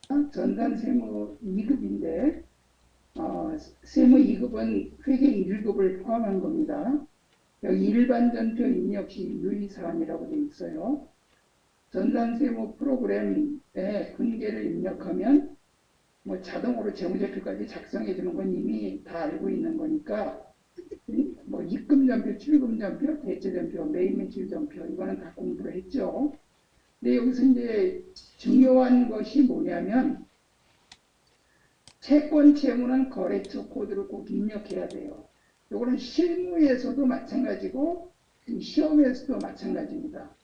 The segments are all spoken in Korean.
전산세무 2급인데 세무 2급은 회계 1급을 포함한 겁니다. 여기 일반 전표 입력 시 유의사항이라고 되어 있어요. 전산세무 프로그램에 분계를 입력하면 뭐 자동으로 재무제표까지 작성해 주는 건 이미 다 알고 있는 거니까 뭐 입금전표, 출금전표, 대체전표, 매입매출전표 이거는 다 공부를 했죠. 근데 여기서 이제 중요한 것이 뭐냐면 채권 채무는 거래처 코드를 꼭 입력해야 돼요. 이거는 실무에서도 마찬가지고 시험에서도 마찬가지입니다.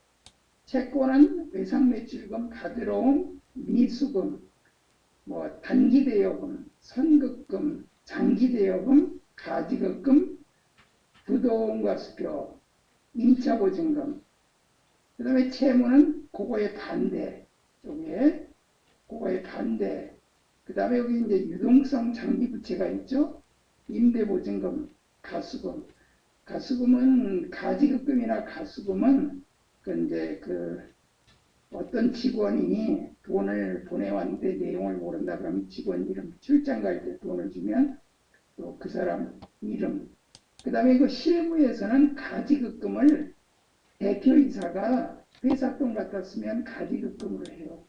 채권은 외상매출금, 가들어옴, 미수금, 뭐 단기대여금, 선급금, 장기대여금, 가지급금, 부도원과수표, 임차보증금. 그 다음에 채무는 그거의 반대 쪽에 그거의 반대. 그 다음에 여기 이제 유동성 장기부채가 있죠. 임대보증금, 가수금. 가수금은 가지급금이나 가수금은 이제 어떤 직원이 돈을 보내왔는데 내용을 모른다 그러면 직원 이름, 출장 갈 때 돈을 주면 또 그 사람 이름. 그 다음에 그 실무에서는 가지급금을 대표이사가 회사 돈 갖다 쓰면 가지급금으로 해요.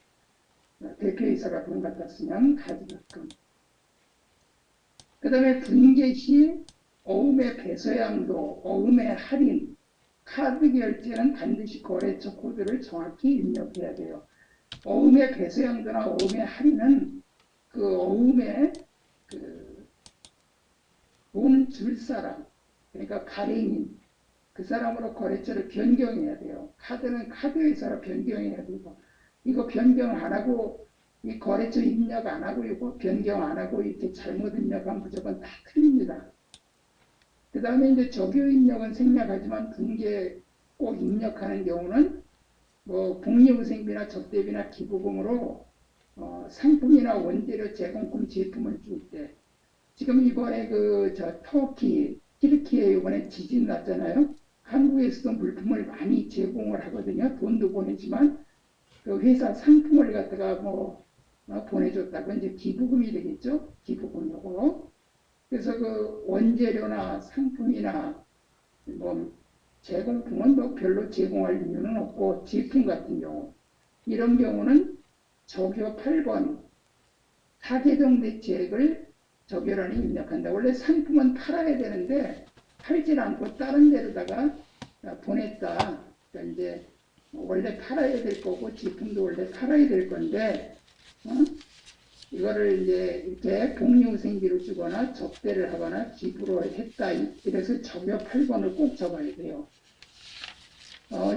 대표이사가 돈 갖다 쓰면 가지급금. 그 다음에 분계 시 어음의 배서양도, 어음의 할인, 카드 결제는 반드시 거래처 코드를 정확히 입력해야 돼요. 어음의 배서양도나 어음의 할인은 그 어음의 돈 줄 사람, 그러니까 발행인, 그 사람으로 거래처를 변경해야 돼요. 카드는 카드회사로 변경해야 되고, 이거 변경 안 하고, 이 거래처 입력 안 하고, 이거 변경 안 하고, 이렇게 잘못 입력하면 무조건 다 틀립니다. 그 다음에 이제 적요 입력은 생략하지만 분계 꼭 입력하는 경우는 뭐 복리후생비나 접대비나 기부금으로 상품이나 원재료 제공품 제품을 줄 때, 지금 이번에 터키, 튀르키예 이번에 지진 났잖아요. 한국에서도 물품을 많이 제공을 하거든요. 돈도 보내지만 그 회사 상품을 갖다가 보내줬다고 이제 기부금이 되겠죠. 기부금 요거. 그래서 그 원재료나 상품이나 뭐 제공품은 뭐 별로 제공할 이유는 없고 제품 같은 경우 이런 경우는 적요 8번 하계정 대책을 적요란에 입력한다. 원래 상품은 팔아야 되는데 팔질 않고 다른 데로다가 보냈다. 그러니까 이제 원래 팔아야 될 거고 제품도 원래 팔아야 될 건데 이거를 이제 이렇게 복리후생비를 주거나 접대를 하거나 기부로 했다. 이래서 적요 8번을 꼭 적어야 돼요.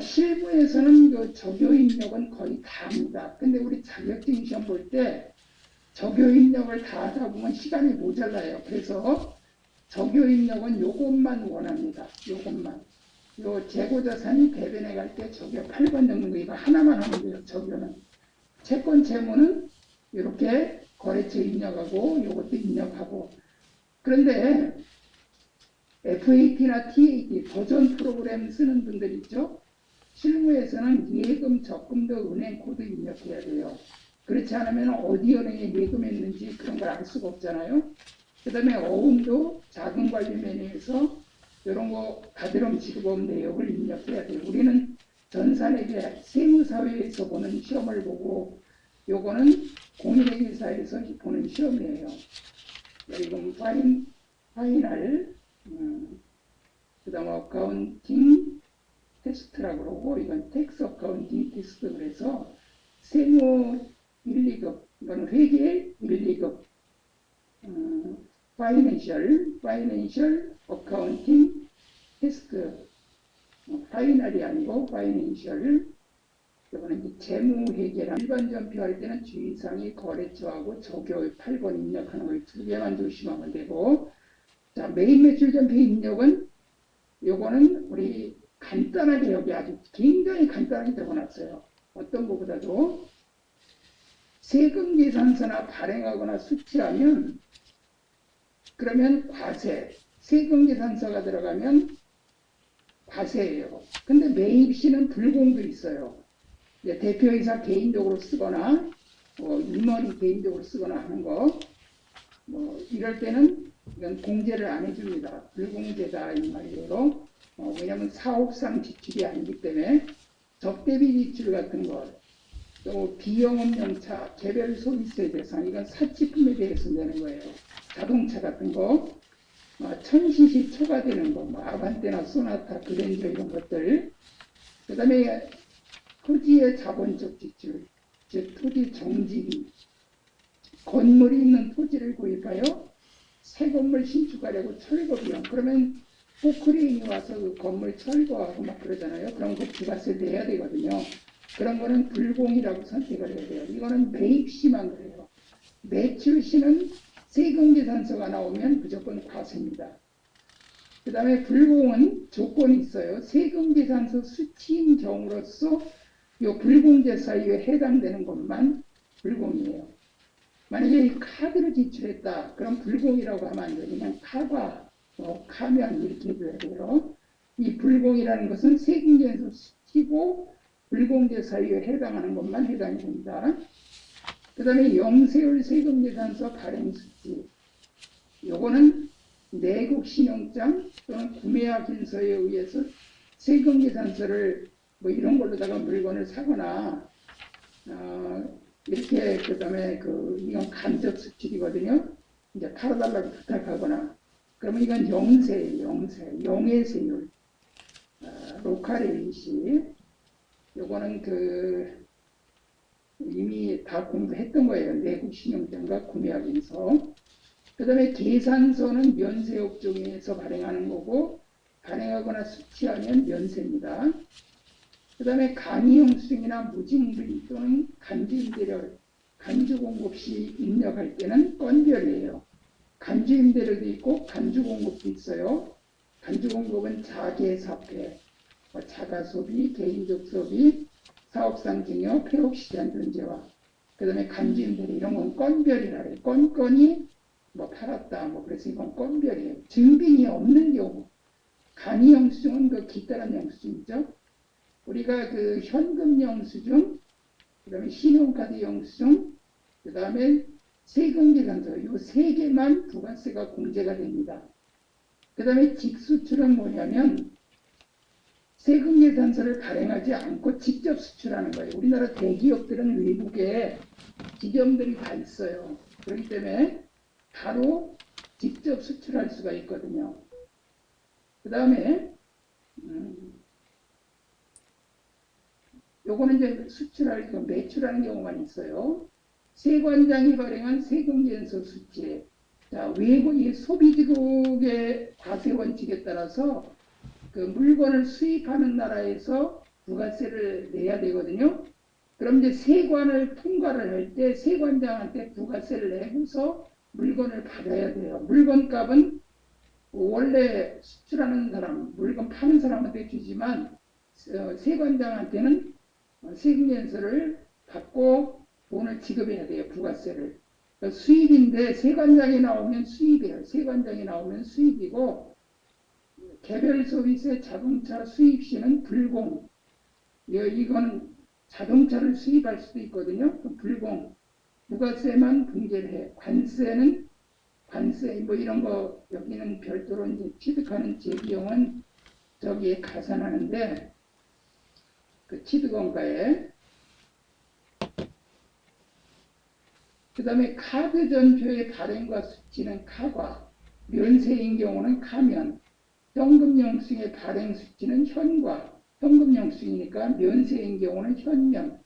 실무에서는 그 적요 입력은 거의 다 합니다. 근데 우리 자격증 시험 볼 때 적요 입력을 다 하다 보면 시간이 모자라요. 그래서 적요 입력은 요것만 원합니다. 요것만. 요 재고자산이 대변에 갈 때 적요 8번 적는 거 이거 하나만 하면 돼요. 적요는. 채권 채무는 이렇게 거래처 입력하고 요것도 입력하고. 그런데 FAT나 TAT 버전 프로그램 쓰는 분들 있죠. 실무에서는 예금, 적금도 은행 코드 입력해야 돼요. 그렇지 않으면 어디 은행에 예금했는지 그런 걸 알 수가 없잖아요. 그 다음에 어음도 자금관리 메뉴에서 이런 거 가드럼 지급업 내역을 입력해야 돼요. 우리는 전산회계 세무사회에서 보는 시험을 보고 요거는 공인회계사에서 보는 시험이에요. 이건 파이널 그 다음 어카운팅 테스트라고 그러고 이건 텍스 어카운팅 테스트 그래서 세무 1, 2급 이건 회계 1, 2급 파이낸셜 어카운팅 테스트 파이널이 아니고 파이낸셜 이거는 이제 재무회계랑 일반 전표할 때는 주의사항이 거래처하고 적요 8번 입력하는 거 두 개만 조심하면 되고 자 메인 매출 전표 입력은 요거는 우리 간단하게 여기 아주 굉장히 간단하게 적어놨어요. 어떤 것보다도 세금 계산서나 발행하거나 수취하면 그러면 과세, 세금 계산서가 들어가면 과세예요. 근데 매입시는 불공도 있어요. 대표이사 개인적으로 쓰거나 임원이 개인적으로 쓰거나 하는 거, 이럴 때는 이건 공제를 안 해줍니다. 불공제다 이 말이에요. 왜냐하면 사업상 지출이 아니기 때문에 적대비 지출 같은 거, 또 비영업용차, 개별 소비세 대상, 이건 사치품에 대해서 내는 거예요. 자동차 같은 거, 1000cc 초과되는 거, 아반떼나 소나타, 그랜저 이런 것들. 그 다음에 토지의 자본적 지출, 즉 토지 정지비, 건물이 있는 토지를 구입하여 새 건물 신축하려고 철거 비용. 그러면 포크레인이 와서 그 건물 철거하고 막 그러잖아요. 그런 거 부가세 내야 되거든요. 그런 거는 불공이라고 선택을 해야 돼요. 이거는 매입 시만 그래요. 매출 시는 세금계산서가 나오면 무조건 과세입니다. 그 다음에 불공은 조건이 있어요. 세금계산서 수치인 경우로서 이 불공제 사유에 해당되는 것만 불공이에요. 만약에 이 카드로 지출했다. 그럼 불공이라고 하면 안 돼요. 그냥 카과, 카면 이렇게 해줘야 돼요. 이 불공이라는 것은 세금계산서 수치고 불공제 사유에 해당하는 것만 해당이 됩니다. 그 다음에 영세율 세금계산서 발행 수치. 요거는 내국 신용장 또는 구매확인서에 의해서 세금계산서를 이런 걸로다가 물건을 사거나 이렇게 그다음에 이건 간접 수출이거든요. 이제 팔아달라고 부탁하거나 그러면 이건 영세율, 로카레이시. 요거는 이미 다 공부했던 거예요. 내국 신용장과 구매확인서. 그 다음에 계산서는 면세업종에서 발행하는 거고 발행하거나 수취하면 면세입니다. 그 다음에 간이형 수증이나 무징비 또는 간주임대료, 간주공급 시 입력할 때는 건별이에요. 간주임대료도 있고 간주공급도 있어요. 간주공급은 자계사폐, 자가소비, 개인적 소비, 사업상 증여, 폐업시장 존재와 그 다음에 간주임대료 이런 건 건별이라 해요. 건건이 팔았다. 그래서 이건 건별이에요. 증빙이 없는 경우. 간이 영수증은 기타란 영수증이죠. 우리가 현금 영수증, 그 다음에 신용카드 영수증, 그 다음에 세금계산서, 이 세 개만 부가세가 공제가 됩니다. 그 다음에 직수출은 뭐냐면 세금계산서를 발행하지 않고 직접 수출하는 거예요. 우리나라 대기업들은 외국에 지점들이 다 있어요. 그렇기 때문에 바로 직접 수출할 수가 있거든요. 그 다음에 요거는 이제 수출할 매출하는 경우만 있어요. 세관장이 발행한 세금계산서 수치. 자, 외국이 소비지국의 과세 원칙에 따라서 물건을 수입하는 나라에서 부가세를 내야 되거든요. 그럼 이제 세관을 통과를 할 때 세관장한테 부가세를 내고서 물건을 받아야 돼요. 물건값은 원래 수출하는 사람, 물건 파는 사람한테 주지만 세관장한테는 세금계산서를 받고 돈을 지급해야 돼요. 부가세를. 그러니까 수입인데 세관장이 나오면 수입이에요. 세관장이 나오면 수입이고 개별 소비세 자동차 수입시는 불공. 이건 자동차를 수입할 수도 있거든요. 불공. 부가세만 분개를 해. 관세는 관세 이런 거 여기는 별도로 이제 취득하는 재비용은 저기에 가산하는데 취득원가에 그 다음에 카드 전표의 발행과 수치는 카과, 면세인 경우는 카면, 현금 영수증의 발행 수치는 현과, 현금 영수증이니까 면세인 경우는 현면.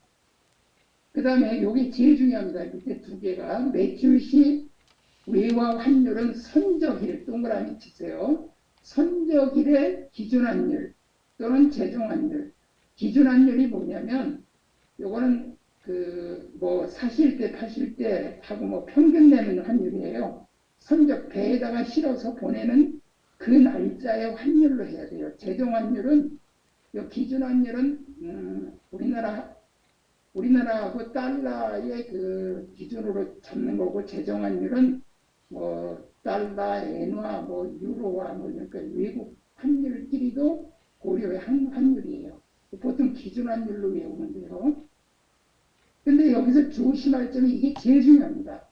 그 다음에 이게 제일 중요합니다. 밑에 두 개가 매출 시 외화 환율은 선적일, 동그라미 치세요. 선적일의 기준환율 또는 제종환율. 기준환율이 뭐냐면 요거는 사실 때 파실 때 하고 평균 내는 환율이에요. 선적 배에다가 실어서 보내는 그 날짜의 환율로 해야 돼요. 제종환율은 요 기준환율은 우리나라하고 달러의 기준으로 잡는 거고 제종환율은 달러, 엔화, 유로화 그러니까 외국 환율끼리도 고려의 환율이에요. 보통 기준환율로 외우는데요. 근데 여기서 조심할 점이 이게 제일 중요합니다.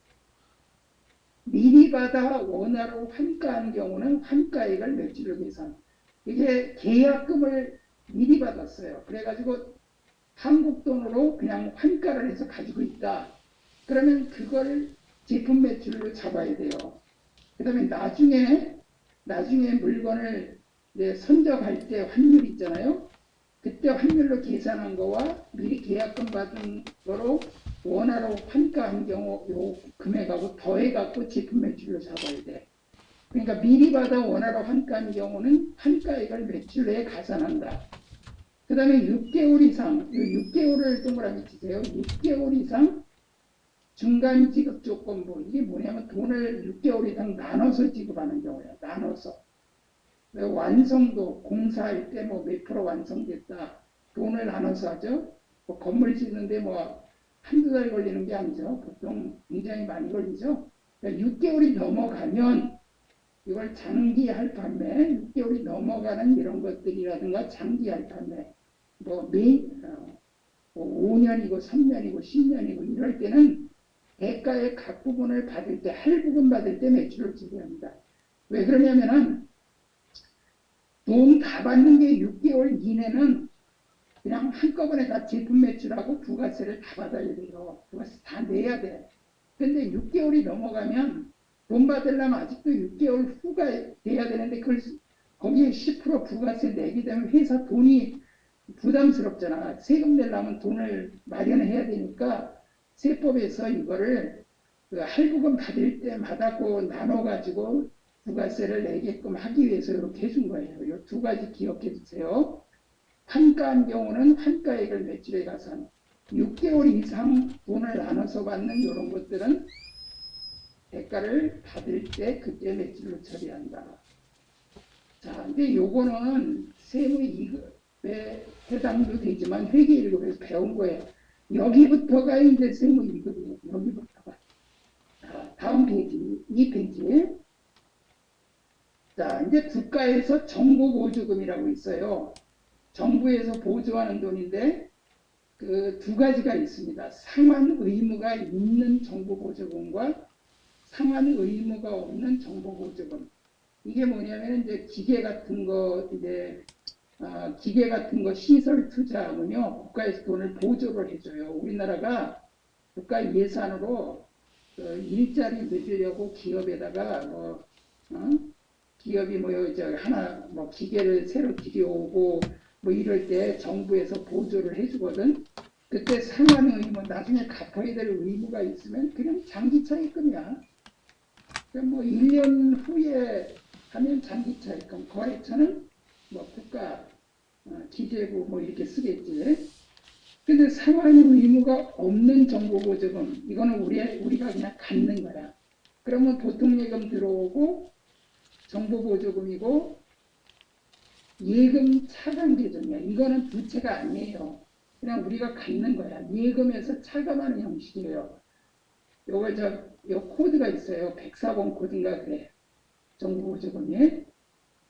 미리 받아 원화로 환가한 경우는 환가액을 매출로 계산. 이게 계약금을 미리 받았어요. 그래가지고 한국 돈으로 그냥 환가를 해서 가지고 있다. 그러면 그걸 제품 매출로 잡아야 돼요. 그 다음에 나중에 물건을 선적할 때 환율 있잖아요. 그때 환율로 계산한 거와 미리 계약금 받은 거로 원화로 환가한 경우 요 금액하고 더해갖고 제품 매출로 잡아야 돼. 그러니까 미리 받아 원화로 환가한 경우는 환가액을 매출에 가산한다. 그 다음에 6개월 이상, 6개월을 동그라미 치세요. 6개월 이상 중간 지급 조건부. 이게 뭐냐면 돈을 6개월 이상 나눠서 지급하는 경우야. 나눠서. 완성도, 공사할 때 뭐 몇 프로 완성됐다. 돈을 나눠서 하죠. 뭐 건물 짓는데 뭐 한두 달 걸리는 게 아니죠. 보통 굉장히 많이 걸리죠. 그러니까 6개월이 넘어가면 이걸 장기할 판매, 6개월이 넘어가는 이런 것들이라든가 장기할 판매, 뭐 5년이고 3년이고 10년이고 이럴 때는 대가의 각 부분을 받을 때, 할부금 받을 때 매출을 지급합니다. 왜 그러냐면은 돈 다 받는 게 6개월 이내는 그냥 한꺼번에 다 제품 매출하고 부가세를 다 받아야 돼요. 부가세 다 내야 돼. 근데 6개월이 넘어가면 돈 받으려면 아직도 6개월 후가 돼야 되는데 그걸 거기에 10% 부가세 내게 되면 회사 돈이 부담스럽잖아. 세금 내려면 돈을 마련해야 되니까 세법에서 이거를 그 할부금 받을 때마다 그 나눠가지고 부가세를 내게끔 하기 위해서 이렇게 해준 거예요. 이 두 가지 기억해 주세요. 환가한 경우는 환가액을 매출에 가산. 6개월 이상 돈을 나눠서 받는 이런 것들은 대가를 받을 때 그때 매출로 처리한다. 자, 근데 요거는 세무이급에 해당도 되지만 회계 1급에서 배운 거예요. 여기부터가 이제 세무이급이에요. 여기부터가. 자, 다음 페이지, 2페이지. 자, 이제 국가에서 정보보조금이라고 있어요. 정부에서 보조하는 돈인데 그 두 가지가 있습니다. 상환 의무가 있는 정보보조금과 상환 의무가 없는 정보보조금. 이게 뭐냐면 이제 기계 같은 거 기계 같은 거 시설 투자하면요 국가에서 돈을 보조를 해줘요. 우리나라가 국가 예산으로 일자리 늘리려고 기업에다가 기업이 하나 기계를 새로 들여오고 뭐 이럴 때 정부에서 보조를 해주거든. 그때 상환 의무 나중에 갚아야 될 의무가 있으면 그냥 장기차 입금이야. 그럼 뭐 1년 후에 하면 장기차 입금, 거래처는 뭐 국가 기재부 뭐 이렇게 쓰겠지. 근데 상환 의무가 없는 정보보조금 이거는 우리가 그냥 갖는 거야. 그러면 보통예금 들어오고 정보보조금이고 예금 차감 계정이야. 이거는 부채가 아니에요. 그냥 우리가 갖는 거야. 예금에서 차감하는 형식이에요. 요 코드가 있어요. 104번 코드인가 그래. 정보보조금이.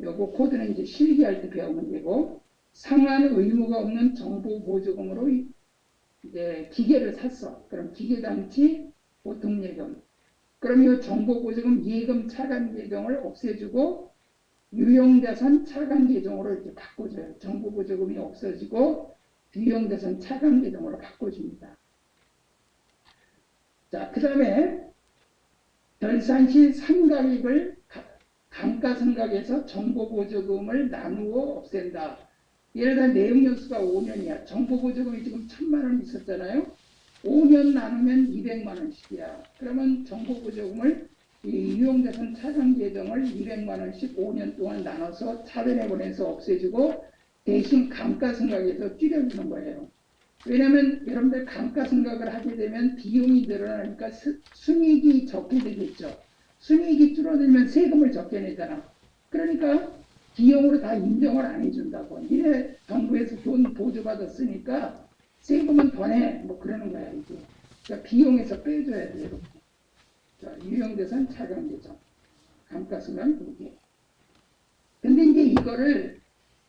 요거 코드는 이제 실기할 때 배우면 되고 상환 의무가 없는 정보보조금으로 이제 기계를 샀어. 그럼 기계당치 보통예금. 그럼 이 정보보조금 예금 차감 계정을 없애주고 유형자산 차감 계정으로 이렇게 바꿔줘요. 정보보조금이 없어지고 유형자산 차감 계정으로 바꿔줍니다. 자, 그 다음에 결산시 상각액을 감가상각에서 정보보조금을 나누어 없앤다. 예를 들어 내용연수가 5년이야. 정보보조금이 지금 1,000만 원 있었잖아요. 5년 나누면 200만 원씩이야. 그러면 정보보조금을 이 유용자산 차감 계정을 200만 원씩 5년 동안 나눠서 차변에 보내서 없애주고 대신 감가상각에서 줄여주는 거예요. 왜냐하면 여러분들 감가상각을 하게 되면 비용이 늘어나니까 순이익이 적게 되겠죠. 순이익이 줄어들면 세금을 적게 내잖아. 그러니까 비용으로 다 인정을 안 해준다고. 니네 정부에서 돈 보조받았으니까 세금은 더 내. 뭐 그러는 거야, 이게. 그러니까 비용에서 빼줘야 돼, 이렇게. 자, 유형자산 차감계정. 감가상각 2개. 근데 이제 이거를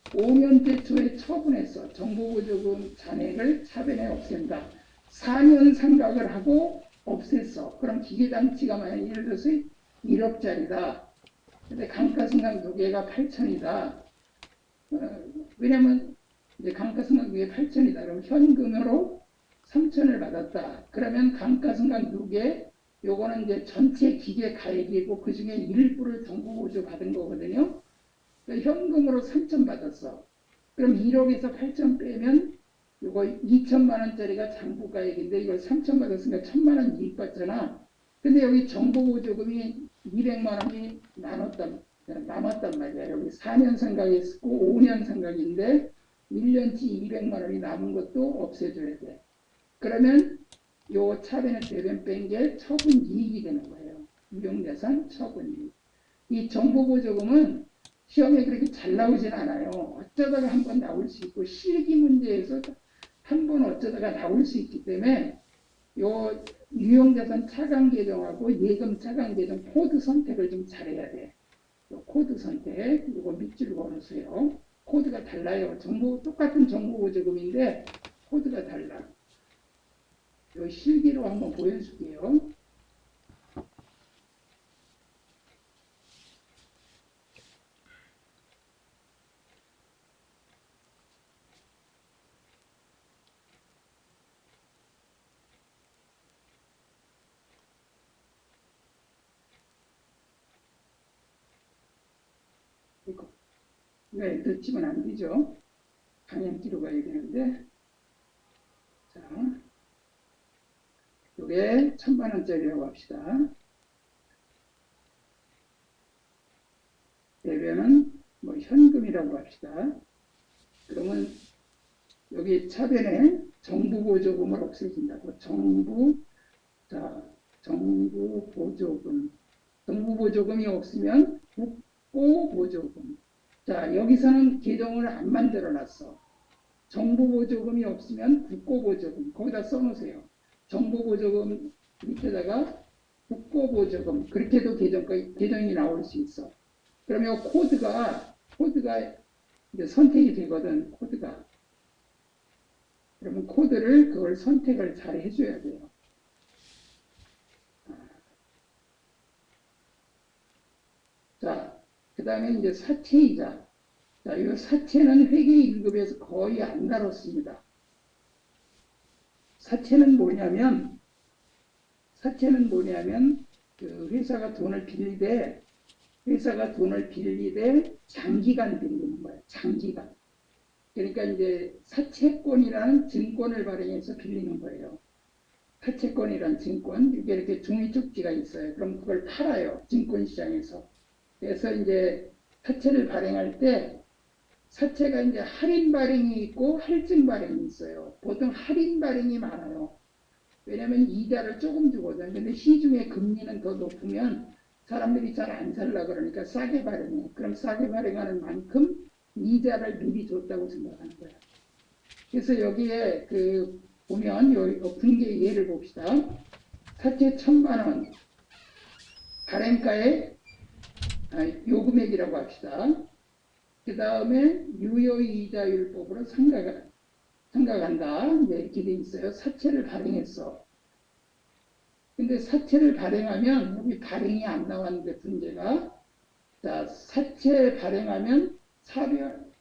5년째 초에 처분했어. 정보보조금 잔액을 차변에 없앤다. 4년 상각을 하고 없앴어. 그럼 기계장치가 만약 예를 들어서 1억짜리다. 근데 감가상각 누계가 8천이다. 왜냐면 이제 감가상각 누계 8천이다. 그럼 현금으로 3천을 받았다. 그러면 감가상각 누계 요거는 이제 전체 기계 가액이고 그 중에 일부를 정부보조 받은 거거든요. 그러니까 현금으로 3천 받았어. 그럼 1억에서 8천 빼면 요거 2천만 원짜리가 장부가액인데 이걸 3천 받았으니까 1천만 원 이익 받잖아. 근데 여기 정부보조금이 200만 원이 남았단 말이야. 여기 4년 상각이 있고 5년 상각인데 1년치 200만 원이 남은 것도 없애줘야 돼. 그러면 요 차변에 대변 뺀 게 처분 이익이 되는 거예요. 유용자산 처분 이익. 이 정보보조금은 시험에 그렇게 잘 나오진 않아요. 어쩌다가 한번 나올 수 있고 실기 문제에서 한번 어쩌다가 나올 수 있기 때문에 요 유용자산 차감 계정하고 예금 차감 계정 코드 선택을 좀 잘해야 돼. 요 코드 선택 이거 밑줄 걸으세요. 코드가 달라요. 똑같은 정보보조금인데 코드가 달라. 요 실기로 한번 보여줄게요. 네, 늦추면 안 되죠. 방향키로 가야 되는데. 자, 요게 1,000만 원짜리라고 합시다. 대변은 뭐 현금이라고 합시다. 그러면 여기 차변에 정부보조금을 없애준다고. 정부보조금. 정부보조금이 없으면 국고보조금. 자, 여기서는 계정을 안 만들어 놨어. 정부보조금이 없으면 국고보조금. 거기다 써놓으세요. 정부보조금 밑에다가 국고보조금. 그렇게도 계정이 나올 수 있어. 그러면 코드가 이제 선택이 되거든. 코드가. 그러면 코드를 그걸 선택을 잘 해줘야 돼요. 자, 그 다음에 이제 사채이자. 자, 이 사채는 회계 1급에서 거의 안 다뤘습니다. 사채는 뭐냐면 그 회사가 돈을 빌리되 장기간 빌리는 거예요. 장기간. 그러니까 이제 사채권이라는 증권을 발행해서 빌리는 거예요. 사채권이라는 증권, 이게 이렇게 종이 쪽지가 있어요. 그럼 그걸 팔아요. 증권시장에서. 그래서 이제 사채를 발행할 때 사채가 이제 할인 발행이 있고 할증 발행이 있어요. 보통 할인 발행이 많아요. 왜냐하면 이자를 조금 주거든. 근데 시중에 금리는 더 높으면 사람들이 잘 안 살라 그러니까 싸게 발행해. 그럼 싸게 발행하는 만큼 이자를 미리 줬다고 생각하는 거야. 그래서 여기에 보면 요 분계 예를 봅시다. 사채 1,000만 원 발행가의 요금액이라고 합시다. 그 다음에 유효이자율법으로 생각한다. 네, 이렇게 돼 있어요. 사채를 발행했어. 근데 사채를 발행하면 여기 발행이 안 나왔는데 문제가 자 사채 발행하면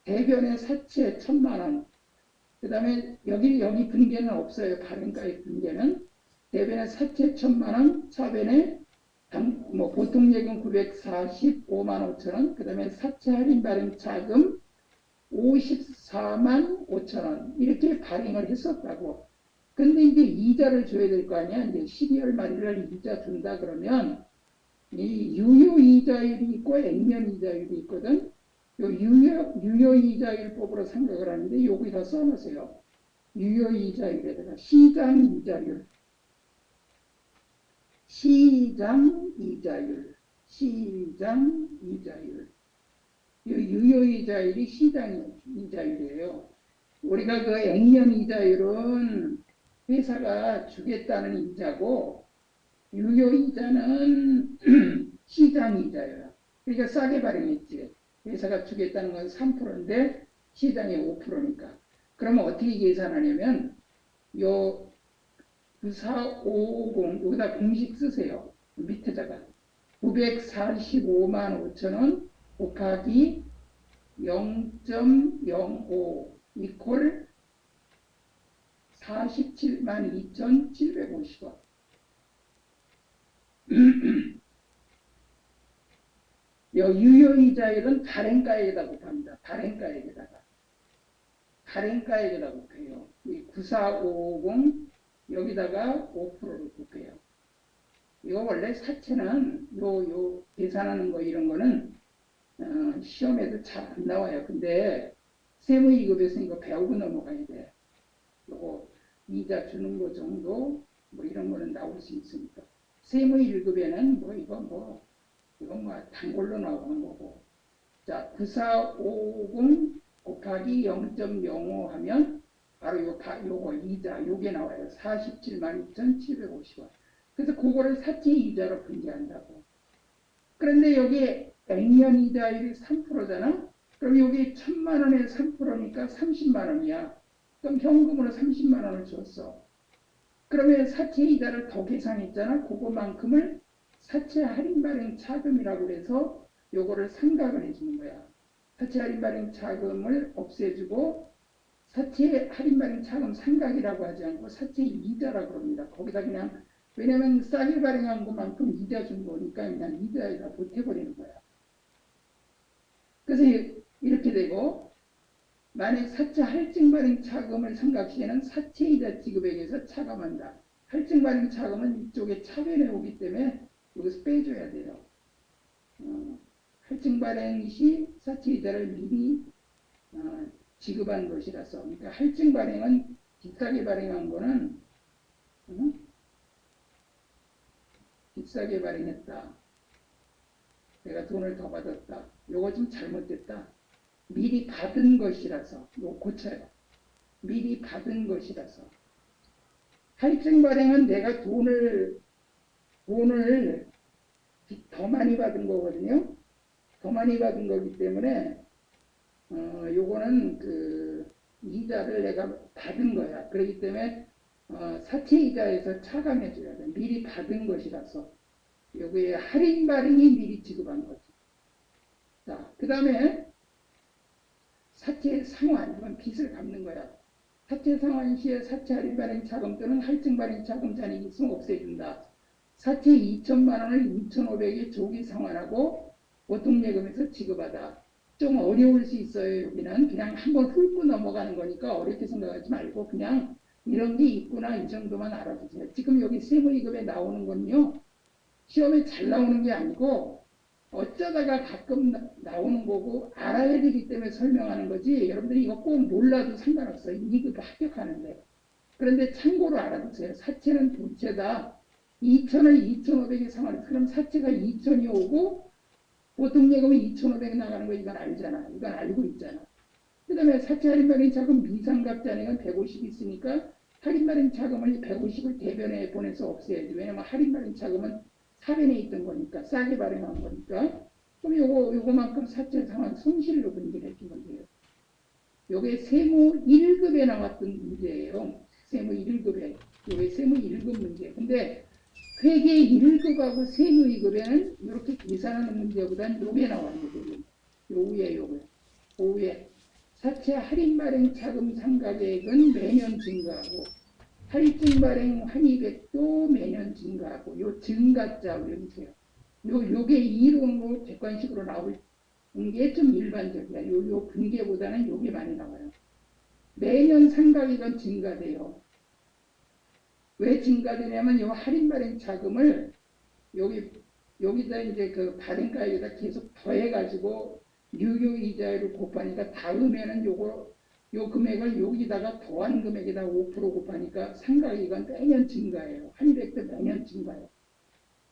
대변의 사채 1,000만 원. 그 다음에 여기 분계는 없어요. 발행가의 분계는 대변의 사채 1,000만 원, 차변에 보통 예금 945만 5천 원, 그 다음에 사채 할인 발행 자금 54만 5천 원 이렇게 발행을 했었다고. 근데 이제 이자를 줘야 될 거 아니야. 이제 12월 말일날 이자 준다 그러면 이 유효이자율이 있고 액면이자율이 있거든. 요 유효이자율법으로 생각을 하는데 여기다 써놓으세요. 유효이자율에다가 시장이자율, 유효이자율이 시장이자율이에요. 우리가 그 액면이자율은 회사가 주겠다는 이자고 유효이자는 시장이자예요. 그러니까 싸게 발행했지. 회사가 주겠다는 건 3%인데 시장이 5%니까. 그러면 어떻게 계산하냐면 요 94550 여기다 공식 쓰세요. 밑에다가 945만 5천원 곱하기 0.05 이퀄 47만 2,750원. 유효이자율은 발행가액에다 곱합니다. 발행가액에다 곱해요. 이 94550 여기다가 5%를 곱해요. 이거 원래 사채는 요 계산하는 거 이런 거는 시험에도 잘 안 나와요. 근데 세무 2급에서 이거 배우고 넘어가야 돼. 요거 이자 주는 거 정도 뭐 이런 거는 나올 수 있으니까. 세무 1급에는 이건 뭐 단골로 나오는 거고. 자, 94550 곱하기 0.05 하면 바로 요거 이자 요게 나와요. 47만 2,750원. 그래서 그거를 사채 이자로 분기한다고. 그런데 여기 액면 이자율이 3%잖아? 그럼 여기 1,000만 원에 3%니까 30만 원이야. 그럼 현금으로 30만 원을 줬어. 그러면 사채 이자를 더 계산했잖아? 그거만큼을 사채 할인 발행 차금이라고 해서 요거를 상각을 해주는 거야. 사채 할인 발행 차금을 없애주고 사채 할인 발행 차금 상각이라고 하지 않고 사채 이자라고 합니다. 거기다 그냥 왜냐면 싸게 발행한 것만큼 이자 준 거니까 그냥 이자에다 보태버리는 거야. 그래서 이렇게 되고 만약 사채 할증 발행 차금을 상각 시에는 사채 이자 지급액에서 차감한다. 할증 발행 차금은 이쪽에 차변에 오기 때문에 여기서 빼줘야 돼요. 할증 발행 시 사채 이자를 미리 지급한 것이라서 그러니까 할증 발행은 비싸게 발행한 거는 비싸게 발행했다. 내가 돈을 더 받았다. 요거 좀 잘못됐다. 미리 받은 것이라서 요거 고쳐요. 미리 받은 것이라서. 할증 발행은 내가 돈을 더 많이 받은 거거든요. 더 많이 받은 거기 때문에 요거는 그 이자를 내가 받은 거야. 그렇기 때문에 사채 이자에서 차감해 줘야 돼. 미리 받은 것이라서. 여기에 할인 발행이 미리 지급한 거지. 자, 그 다음에 사채 상환, 이건 빚을 갚는 거야. 사채 상환 시에 사채 할인 발행 차금 또는 할증 발행 차금 잔액이 있으면 없애준다. 사채 2천만 원을 2,500에 조기 상환하고 보통 예금에서 지급하다. 좀 어려울 수 있어요. 여기는 그냥 한번 훑고 넘어가는 거니까 어렵게 생각하지 말고 그냥 이런 게 있구나 이 정도만 알아두세요. 지금 여기 세무이급에 나오는 건요. 시험에 잘 나오는 게 아니고 어쩌다가 가끔 나오는 거고 알아야 되기 때문에 설명하는 거지. 여러분들이 이거 꼭 몰라도 상관없어요. 2급 합격하는데. 그런데 참고로 알아두세요. 사채는 두 채다. 2천을 2,500에 상환해서 그럼 사채가 2천이 오고 보통 예금이 2,500 나가는 거 이건 알잖아. 이건 알고 있잖아. 그 다음에 사채 할인 발행 자금 미상각 잔액은 150 있으니까 할인 발행 자금을 150을 대변에 보내서 없애야지. 왜냐면 할인 발행 자금은 사변에 있던 거니까 싸게 발행한 거니까 그럼 요거만큼 사채 상환 손실로 분기를 해주면 돼요. 요게 세무 1급에 나왔던 문제예요. 세무 1급에 요게 세무 1급 문제. 근데 회계 1급하고 세무 2급에는 이렇게 계산하는 문제보다는 요게 나와요. 요 위에 사채 할인 발행 차금 상각액은 매년 증가하고 할증 발행 환입액도 매년 증가하고 요 증가자 외우세요. 요게 이론으로 객관식으로 나올 게 좀 일반적이야. 요 분계보다는 요게 많이 나와요. 매년 상각액은 증가돼요. 왜 증가되냐면 요 할인 발행 자금을 여기다 이제 그 발행가액에다 계속 더해가지고 유효이자율을 곱하니까 다음에는 요 금액을 여기다가 더한 금액에다 5% 곱하니까 상각이익은 매년 증가해요. 환입액도 매년 증가해요.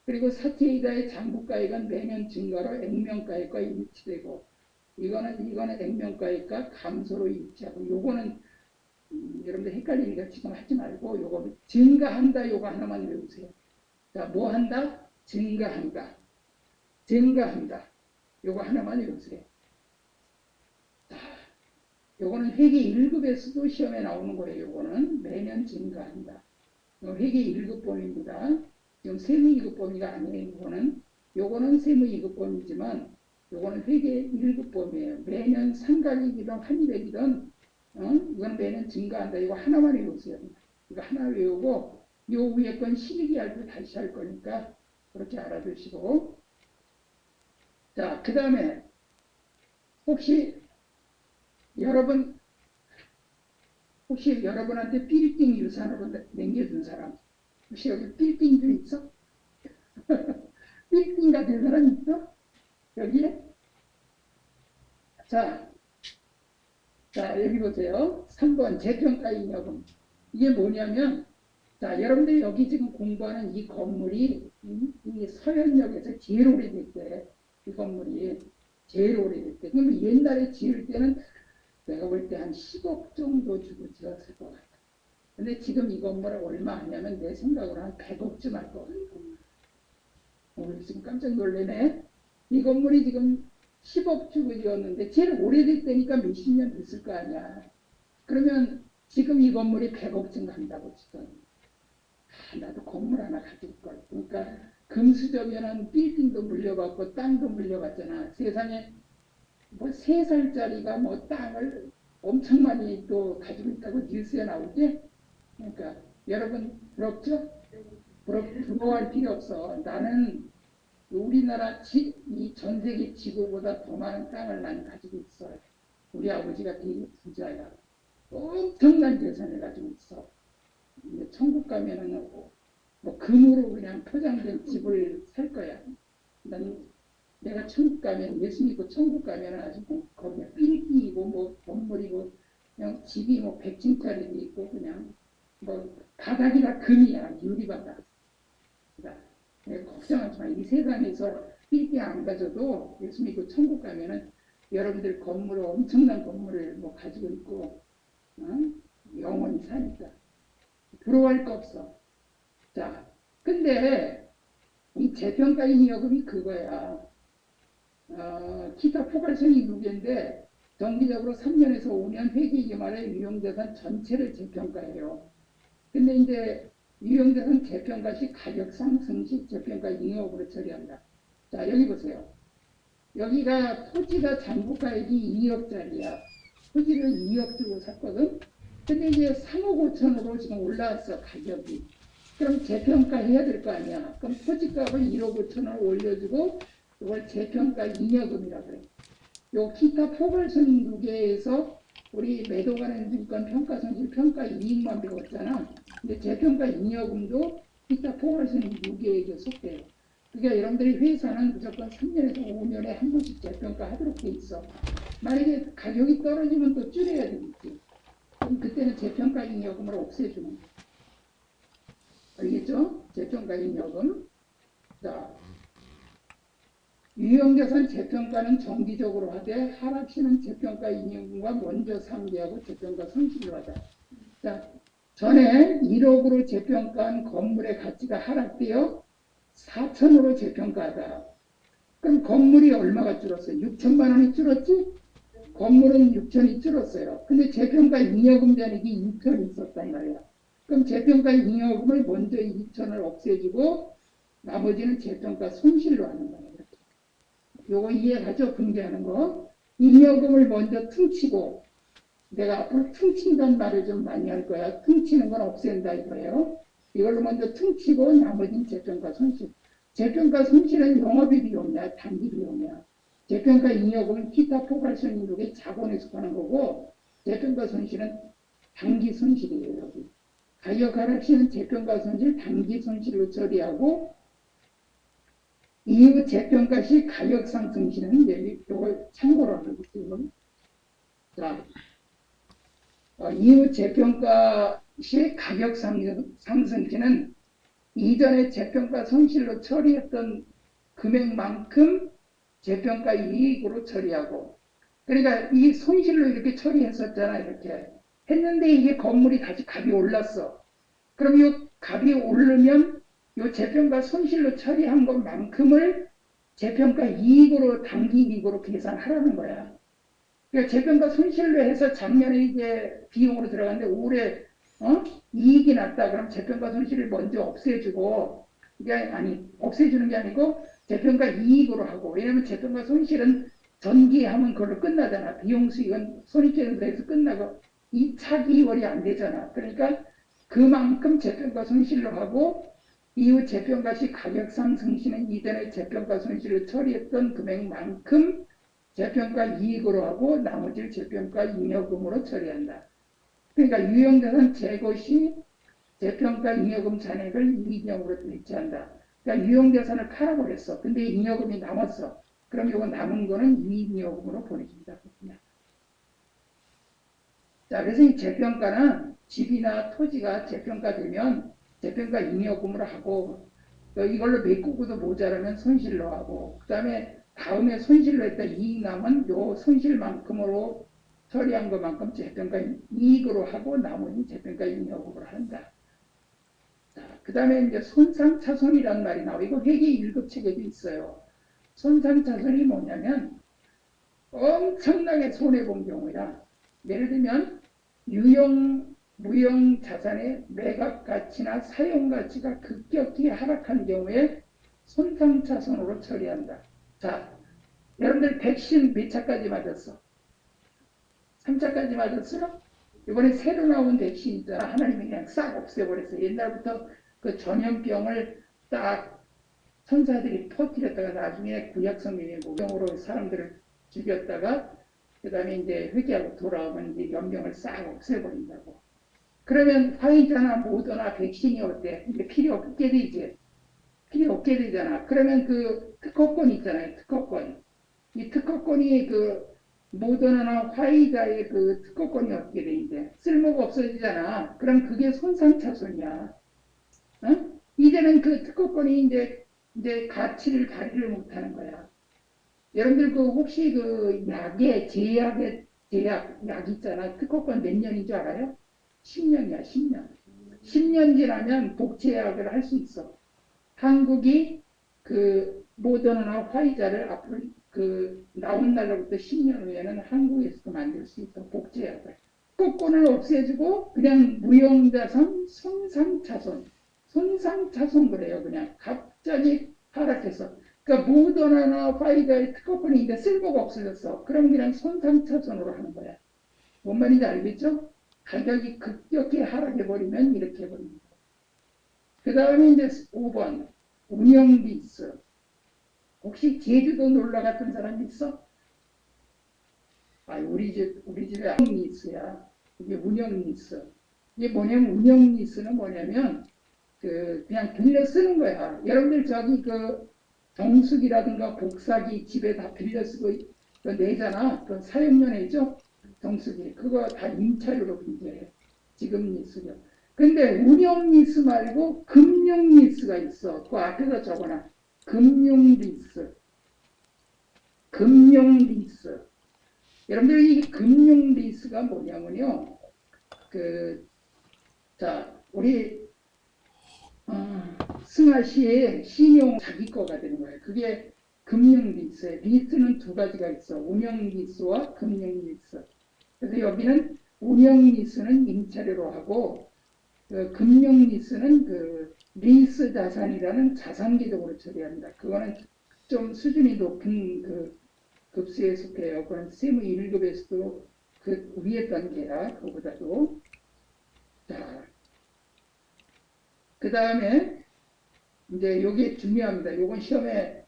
그리고 사채이자의 장부가액은 매년 증가로 액면가액과 일치되고 이거는 액면가액과 감소로 일치하고 요거는 여러분들 헷갈리니까 지금 하지 말고 요거 증가한다 요거 하나만 외우세요. 자, 뭐 한다? 증가한다. 증가한다. 요거 하나만 외우세요. 자, 요거는 회계 1급에서도 시험에 나오는 거예요. 요거는 매년 증가한다. 회계 1급범입니다. 지금 세무 2급범위가 아니에요. 요거는 세무 2급범이지만 요거는 회계 1급범이에요. 매년 상각이든 환입액이든 이건 매년 증가한다. 이거 하나만 외우세요. 이거 하나 외우고 요 위에 건 실기할 때 다시 할 거니까 그렇게 알아두시고, 자, 그 다음에 혹시 여러분한테 빌딩 유산으로 남겨준 사람, 혹시 여기 빌딩 중 있어? 빌딩 같은 사람 있어? 여기에? 자, 여기 보세요. 3번 재평가인여금. 이게 뭐냐면, 자, 여러분들이 여기 지금 공부하는 이 건물이 이 서현역에서 제일 오래됐대. 이 건물이 제일 오래됐대. 그러면 옛날에 지을 때는 내가 볼 때 한 10억 정도 주고 지었을 것 같아. 근데 지금 이 건물을 얼마 하냐면 내 생각으로 한 100억쯤 할 것 같아. 우리 지금 깜짝 놀래네. 이 건물이 지금 10억 주고 지었는데 제일 오래됐다니까 몇십 년 됐을 거 아니야. 그러면 지금 이 건물이 100억쯤 간다고 지금. 나도 건물 하나 가질 걸. 그러니까 금수저면은 빌딩도 물려받고 땅도 물려받잖아. 세상에 뭐 3살짜리가 뭐 땅을 엄청 많이 또 가지고 있다고 뉴스에 나오지? 그러니까 여러분 부럽죠? 부러워할 필요 없어. 나는 우리나라 이 전 세계 지구보다 더 많은 땅을 난 가지고 있어. 우리 아버지가 되게 부자야. 엄청난 재산을 가지고 있어. 천국 가면은 뭐 금으로 그냥 포장된 집을 살 거야. 난 내가 천국 가면 예수 믿고 천국 가면 아주 거기에 빌딩이고 뭐 건물이고 그냥 집이 뭐 100층짜리도 있고 그냥 뭐 바닥이나 금이야. 유리바닥. 그러니까 걱정하지 마. 이 세상에서 빌딩 안 가져도 예수 믿고 천국 가면은 여러분들 건물을 엄청난 건물을 뭐 가지고 있고 영원히 사니까 부러워할 거 없어. 자, 근데 이 재평가인여금이 그거야. 기타 포괄성이 6개인데 정기적으로 3년에서 5년 회계 기말에 유형자산 전체를 재평가해요. 근데 이제 유형자산 재평가 시 가격 상승 시 재평가 잉여금으로 처리한다. 자, 여기 보세요. 여기가 토지가 잔고가액이 2억짜리야. 토지를 2억 주고 샀거든. 근데 이제 3억 5천으로 지금 올라왔어, 가격이. 그럼 재평가 해야 될 거 아니야. 그럼 토지값을 1억 5천을 올려주고 이걸 재평가 잉여금이라 그래. 요 기타 포괄손익 누계에서 우리 매도관의 주권 평가손실 평가 이익만 배웠잖아. 근데 재평가 잉여금도 기타 포괄손익 누계에 속돼요. 그러니까 여러분들이 회사는 무조건 3년에서 5년에 한 번씩 재평가 하도록 돼 있어. 만약에 가격이 떨어지면 또 줄여야 되겠지. 그럼 그때는 재평가 잉여금을 없애주는 거야. 알겠죠? 재평가 잉여금. 자, 유형자산 재평가는 정기적으로 하되 하락시는 재평가 잉여금과 먼저 상기하고 재평가 손실을 하자. 자, 전에 1억으로 재평가한 건물의 가치가 하락되어 4천으로 재평가하다. 그럼 건물이 얼마가 줄었어요? 6천만 원이 줄었지? 건물은 6천이 줄었어요. 근데 재평가 잉여금 잔액이 2천이 있었단 말이야. 그럼 재평가 잉여금을 먼저 2천을 없애주고 나머지는 재평가 손실로 하는 거예요. 이렇게. 요거 이해가죠? 분개하는 거. 잉여금을 먼저 퉁치고, 내가 앞으로 퉁친다는 말을 좀 많이 할 거야. 퉁치는 건 없앤다 이거예요. 이걸로 먼저 퉁치고 나머지는 재평가 손실. 재평가 손실은 영업이 비용이야. 단기 비용이야. 재평가 잉여금은 기타 포괄손익에 자본에 속하는 거고 재평가 손실은 단기 손실이에요. 여기. 가격 하락시는 재평가 손실 단기 손실로 처리하고 이후 재평가 시 가격 상승 시는 이걸 참고로 하는 거죠. 자, 이후 재평가 시 가격 상승 시는 이전에 재평가 손실로 처리했던 금액만큼 재평가 이익으로 처리하고, 그러니까 이 손실로 이렇게 처리했었잖아. 이렇게 했는데 이게 건물이 다시 값이 올랐어. 그럼 이 값이 오르면 이 재평가 손실로 처리한 것만큼을 재평가 이익으로 단기 이익으로 계산하라는 거야. 그러니까 재평가 손실로 해서 작년에 이제 비용으로 들어갔는데 올해 어? 이익이 났다. 그럼 재평가 손실을 먼저 없애주고, 이게 아니, 없애주는 게 아니고, 재평가 이익으로 하고, 왜냐면 재평가 손실은 전기하면 그걸로 끝나잖아. 비용 수익은 손익계산서에서 끝나고, 2차 기월이 안 되잖아. 그러니까 그만큼 재평가 손실로 하고, 이후 재평가 시 가격 상승 시는 이전에 재평가 손실을 처리했던 금액만큼 재평가 이익으로 하고, 나머지를 재평가 잉여금으로 처리한다. 그러니까 유형자산 제거 시 재평가 잉여금 잔액을 이익잉여금으로 대체한다. 그러니까 유형자산을 팔아버렸어. 근데 잉여금이 남았어. 그럼 이거 남은 거는 이익잉여금으로 보내준다. 자, 그래서 이 재평가는 집이나 토지가 재평가되면 재평가 잉여금으로 하고, 이걸로 메꾸고도 모자라면 손실로 하고, 그 다음에 손실로 했다 이익 남은 요 손실만큼으로 처리한 것만큼 재평가 이익으로 하고 나머지 재평가 잉여금으로 한다. 자, 그 다음에 이제 손상차손이라는 말이 나와. 이거 회계 1급 책에도 있어요. 손상차손이 뭐냐면 엄청나게 손해본 경우야. 예를 들면 유형, 무형 자산의 매각 가치나 사용 가치가 급격히 하락한 경우에 손상차손으로 처리한다. 자, 여러분들 백신 몇 차까지 맞았어? 3차까지 맞았어? 이번에 새로 나온 백신 있잖아. 하나님이 그냥 싹 없애버렸어. 옛날부터 그 전염병을 딱 천사들이 퍼뜨렸다가 나중에 구약 성경의 모형으로 사람들을 죽였다가 그 다음에 이제 회개하고 돌아오면 이제 연병을 싹 없애버린다고. 그러면 화이자나 모더나 백신이 어때? 이제 필요 없게 되지. 필요 없게 되잖아. 그러면 그 특허권 있잖아요. 특허권. 이 특허권이 그 모더나나 화이자의 그 특허권이 없게 돼 이제 쓸모가 없어지잖아. 그럼 그게 손상차손이야. 어? 이제는 그 특허권이 이제 가치를 발휘를 못하는 거야. 여러분들 그 혹시 그 약의 제약의 제약 약 있잖아. 특허권 몇 년인 줄 알아요? 10년이야, 10년. 10년 지나면 복제약을 할 수 있어. 한국이 그 모더나나 화이자를 앞으로 그 나온 날로부터 10년 후에는 한국에서도 만들 수 있어. 복제약을. 특허권을 없애주고 그냥 무형자산 손상차손. 손상차손 그래요. 그냥 갑자기 하락해서. 그러니까 모더나나 화이자의 특허권이 있는데 쓸모가 없어졌어. 그럼 그냥 손상차손으로 하는 거야. 뭔 말인지 알겠죠? 가격이 급격히 하락해버리면 이렇게 해버립니다. 그 다음에 이제 5번 운영리스. 혹시 제주도 놀러 갔던 사람 있어? 아, 우리 집에 운영리스야. 이게 운영리스. 이게 뭐냐면 운영리스는 뭐냐면 그냥 빌려 쓰는 거야. 여러분들 저기 그 정수기라든가 복사기 집에 다 빌려 쓰고 내잖아. 그 사용료내죠. 정수기. 그거 다 임차료로 분제해. 지금 리스죠. 근데 운영 리스 말고 금융 리스가 있어. 그 앞에다 적어놔. 금융 리스. 금융 리스. 여러분들 이 금융 리스가 뭐냐면요. 자, 우리 승하시의 신용 자기 거가 되는 거예요. 그게 금융 리스예요. 리스는 두 가지가 있어. 운영 리스와 금융 리스. 그래서 여기는 운영 리스는 임차료로 하고 그 금융 리스는 그 리스 자산이라는 자산 계정으로 처리합니다. 그거는 좀 수준이 높은 그 급수에 속해요. 그건 세무 1급에서도 그 위에 단계야. 그거보다도. 자, 그 다음에 이제 요게 중요합니다. 요건 시험에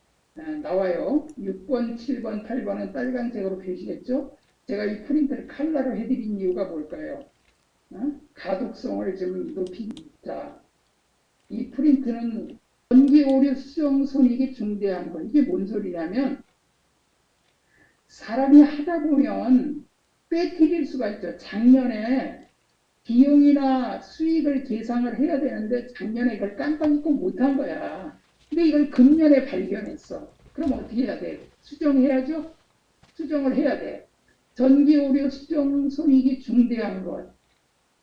나와요. 6번, 7번, 8번은 빨간색으로 표시했죠. 제가 이 프린트를 칼라로 해드린 이유가 뭘까요? 가독성을 좀 높이자. 이 프린트는 전기 오류 수정 손익이 중대한 거. 이게 뭔 소리냐면 사람이 하다 보면 빼뜨릴 수가 있죠. 작년에 비용이나 수익을 계상을 해야 되는데 작년에 이걸 깜빡 잊고 못한 거야. 근데 이걸 금년에 발견했어. 그럼 어떻게 해야 돼? 수정해야죠? 수정을 해야 돼. 전기 오류 수정 손익이 중대한 것.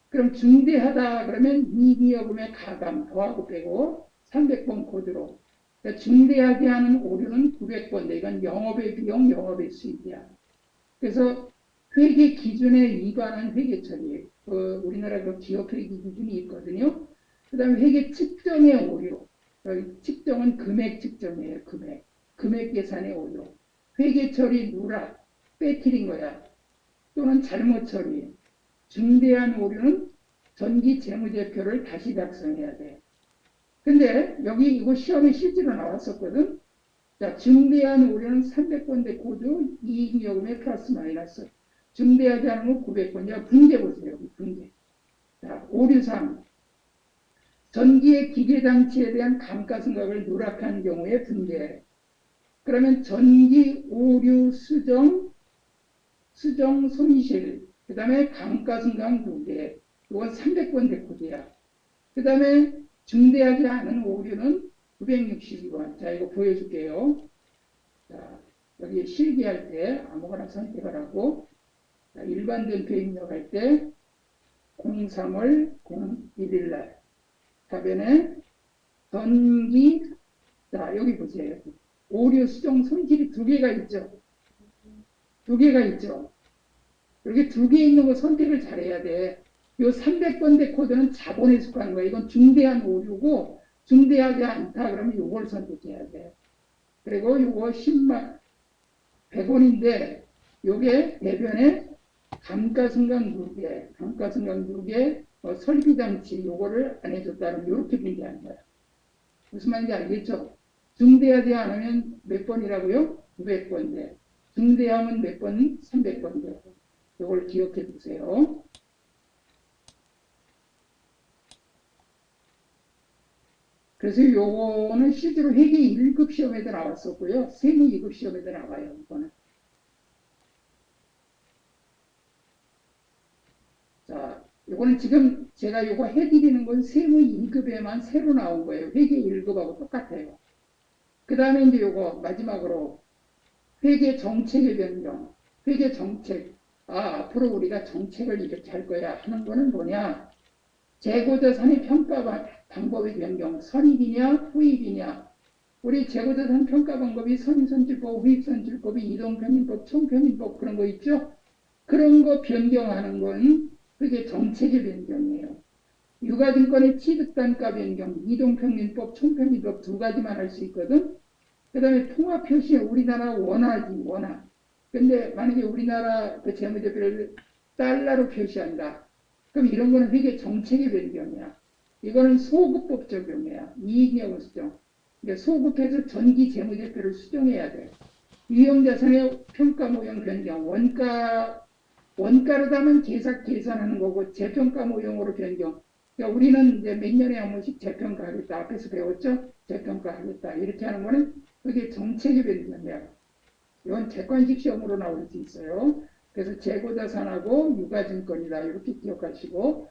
그럼 중대하다 그러면 이익여금의 가감 더하고 빼고 300번 코드로. 그러니까 중대하게 하는 오류는 900번. 이건 영업의 비용, 영업의 수익이야. 그래서 회계 기준에 위반한 회계 처리. 우리나라 그 기업회계 기준이 있거든요. 그 다음에 회계 측정의 오류. 측정은 금액 측정이에요. 금액 계산의 오류. 회계 처리 누락, 빼뜨린 거야. 또는 잘못 처리. 중대한 오류는 전기 재무제표를 다시 작성해야 돼. 근데 여기 이거 시험에 실제로 나왔었거든. 자, 중대한 오류는 300번대 코드 이익요금의 플러스 마이너스. 중대하지 않은 건 900번이야. 분계 보세요. 분계. 자, 오류상. 전기의 기계장치에 대한 감가상각을 누락한 경우에 분계. 그러면 전기 오류 수정 손실. 그 다음에 감가상각 누계. 이건 300번대 코드야. 그 다음에 중대하지 않은 오류는 962번. 자, 이거 보여줄게요. 자, 여기 실기할 때 아무거나 선택을 하고, 자, 일반된 표 입력할 때 03월 01일 답변에 전기, 자, 여기 보세요. 오류 수정 손실이 두 개가 있죠. 두 개가 있죠. 이렇게 두 개 있는 거 선택을 잘해야 돼. 요 300번대 코드는 자본에 속하는 거야. 이건 중대한 오류고 중대하지 않다 그러면 요걸 선택해야 돼. 그리고 요거 10만 100원인데 요게 대변에 감가상각 누계, 설비장치 요거를 안 해줬다는 요렇게 분리하는 거야. 무슨 말인지 알겠죠? 중대하지 않으면 몇 번이라고요? 900번대. 중대하면 몇 번? 300번대. 요걸 기억해 두세요. 그래서 요거는 실제로 회계 1급 시험에도 나왔었고요. 세무 2급 시험에도 나와요. 이거는. 자, 요거는 지금 제가 요거 해드리는 건 세무 1급에만 새로 나온 거예요. 회계 1급하고 똑같아요. 그 다음에 이제 요거 마지막으로 회계 정책의 변경. 회계 정책. 앞으로 우리가 정책을 이렇게 할 거야 하는 거는 뭐냐? 재고자산의 평가 방법의 변경. 선입이냐 후입이냐. 우리 재고자산 평가 방법이 선입선출법, 후입선출법이 이동평균법, 총평균법 그런 거 있죠? 그런 거 변경하는 건 그게 정책의 변경이에요. 유가증권의 취득단가 변경, 이동평균법, 총평균법 두 가지만 할 수 있거든. 그 다음에 통화표시 우리나라 원화지 원화. 근데 만약에 우리나라 그 재무제표를 달러로 표시한다. 그럼 이런 거는 되게 정책의 변경이야. 이거는 소급법 적용이야. 이익여금 수정. 그러니까 소급해서 전기 재무제표를 수정해야 돼. 유형자산의 평가 모형 변경. 원가로 다면 계산하는 거고 재평가 모형으로 변경. 그러니까 우리는 이제 몇 년에 한 번씩 재평가하겠다. 앞에서 배웠죠? 재평가하겠다. 이렇게 하는 거는 그게 정책의 변경이야. 이건 객관식 시험으로 나올 수 있어요. 그래서 재고자산하고 유가증권이다. 이렇게 기억하시고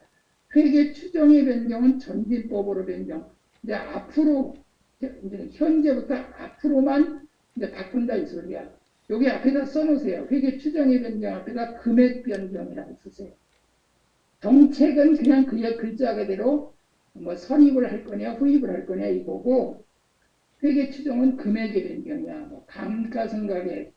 회계 추정의 변경은 전진법으로 변경. 이제 앞으로 이제 현재부터 앞으로만 이제 바꾼다 이 소리야. 여기 앞에다 써놓으세요. 회계 추정의 변경 앞에다 금액 변경이라고 쓰세요. 정책은 그냥 그의 글자 그대로 뭐 선입을 할 거냐 후입을 할 거냐 이거고 회계 추정은 금액의 변경이야. 뭐 감가상각의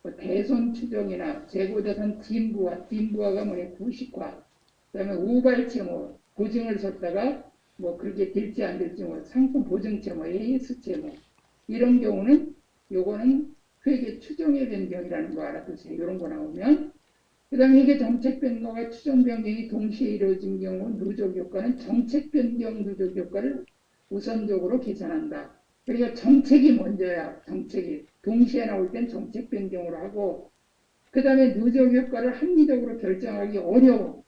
뭐 대손 추정이나 재고자산 뒷부화가 뭐냐 구식화 그다음에 우발채 뭐 보증을 섰다가 뭐 그렇게 될지 안 될지 뭐 상품 보증채 뭐 AS채 뭐 이런 경우는 요거는 회계 추정의 변경이라는 거 알아두세요. 이런 거 나오면 그 다음에 이게 정책 변경과 추정 변경이 동시에 이루어진 경우 누적 효과는 정책 변경 누적 효과를 우선적으로 계산한다. 그러니까 정책이 먼저야. 정책이 동시에 나올 땐 정책 변경으로 하고 그 다음에 누적 효과를 합리적으로 결정하기 어려워.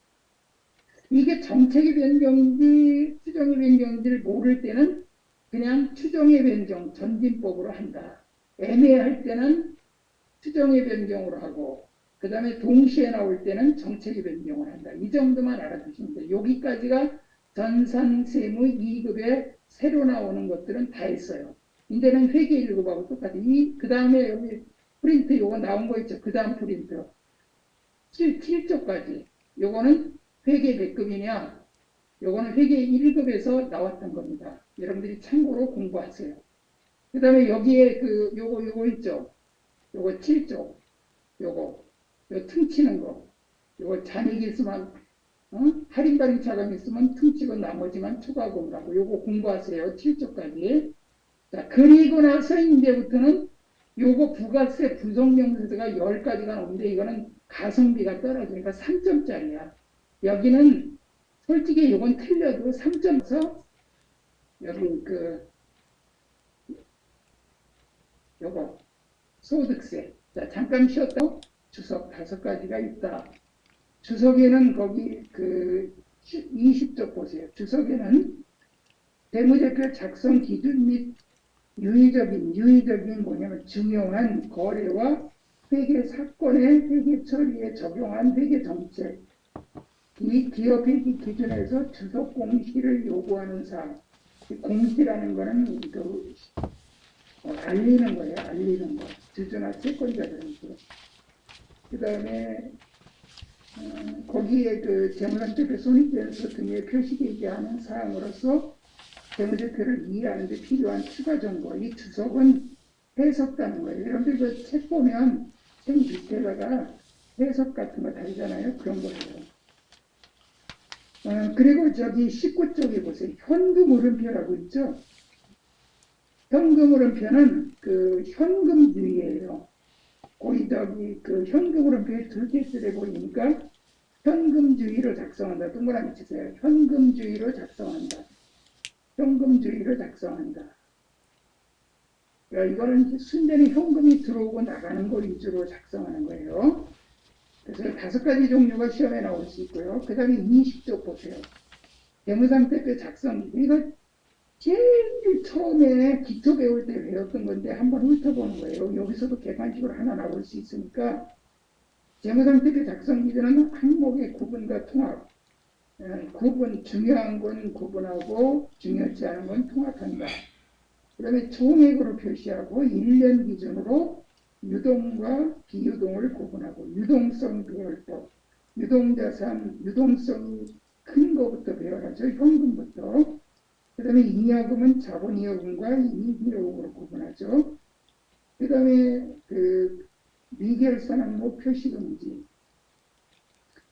이게 정책의 변경인지 추정의 변경인지를 모를 때는 그냥 추정의 변경 전진법으로 한다. 애매할 때는 추정의 변경으로 하고 그 다음에 동시에 나올 때는 정책의 변경을 한다. 이 정도만 알아두시면 돼요. 여기까지가 전산세무 2급에 새로 나오는 것들은 다 했어요. 이제는 회계 1급하고 똑같아요. 그 다음에 여기 프린트 요거 나온 거 있죠. 그 다음 프린트 7조까지 요거는 회계 몇 급이냐 요거는 회계 1급에서 나왔던 겁니다. 여러분들이 참고로 공부하세요. 그 다음에 여기에 요거 있죠. 요거 7조 요거 요 퉁치는 거 요거 잔액이 있으면 할인 발행 차감 있으면 퉁치고 나머지만 추가 공부하고 요거 공부하세요. 7조까지. 자, 그리고 나서 이제부터는 요거 부가세 부속명세서가 10가지가 나오는데 이거는 가성비가 떨어지니까 3점짜리야. 여기는 솔직히 요건 틀려도 3점에서 여기 요거 소득세. 자, 잠깐 쉬었다. 주석 5가지가 있다. 주석에는 거기 20쪽 보세요. 주석에는 재무제표 작성 기준 및 유의적인 뭐냐면 중요한 거래와 회계 사건의 회계 처리에 적용한 회계 정책, 이 기업 회계 기준에서 주석 공시를 요구하는 사항. 공시라는 거는 알리는 거예요. 알리는 거. 주주나 채권자들한테. 그 다음에 거기에 재무상태표 손익변수 등의 표시되지 않은 사항으로서 재무제표를 이해하는 데 필요한 추가 정보. 이 주석은 해석하는 거예요. 여러분들 책 보면 책 밑에다가 해석 같은 거 달잖아요. 그런 거예요. 그리고 저기 19쪽에 보세요. 현금 흐름표라고 있죠. 현금 흐름표는 현금주의예요. 거기 현금 흐름표에 2개 쓰여 보이니까 현금주의로 작성한다. 동그라미 치세요. 현금주의로 작성한다. 현금주의로 작성한다. 그러니까 이거는 순전히 현금이 들어오고 나가는 걸 위주로 작성하는 거예요. 그래서 5가지 종류가 시험에 나올 수 있고요. 그 다음에 20쪽 보세요. 재무상태표 작성. 이거 제일 처음에 기초 배울 때 배웠던 건데 한번 훑어보는 거예요. 여기서도 객관식으로 하나 나올 수 있으니까 재무상태표 작성 기준은 항목의 구분과 통합. 중요한 건 구분하고 중요하지 않은 건 통합한다. 그 다음에 총액으로 표시하고 1년 기준으로 유동과 비유동을 구분하고 유동성 배열법, 유동자산, 유동성이 큰 거부터 배열하죠. 현금부터. 그 다음에 잉여금은 자본이여금과 이익이여금으로 구분하죠. 그 다음에 미결산 항목 표시금지,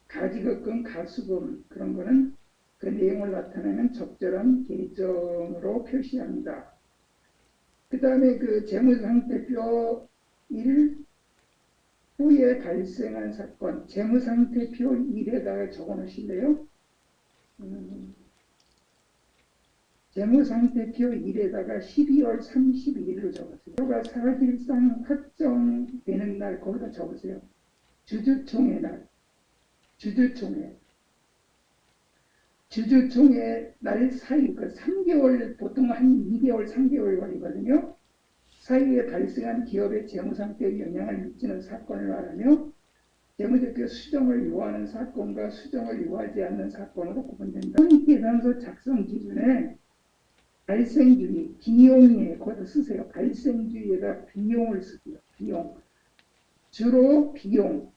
가지급금, 가수금 그런 거는 그 내용을 나타내는 적절한 계정으로 표시합니다. 그 다음에 재무상태표 1 후에 발생한 사건, 재무상태표 1에다가 적어 놓으실래요? 재무상태표 1에다가 12월 31일로 적었어요. 표가 사실상 확정되는 날 거기다 적으세요. 주주총회 날. 주주총회 날 사이, 3개월, 보통 한 2개월, 3개월 걸리거든요. 사이에 발생한 기업의 재무상태에 영향을 미치는 사건을 말하며 재무제표 수정을 요하는 사건과 수정을 요하지 않는 사건으로 구분된다. 손익계산서 작성 기준에 발생주의, 비용에 거기다 쓰세요. 발생주의에다 비용을 쓰고요. 비용. 주로 비용.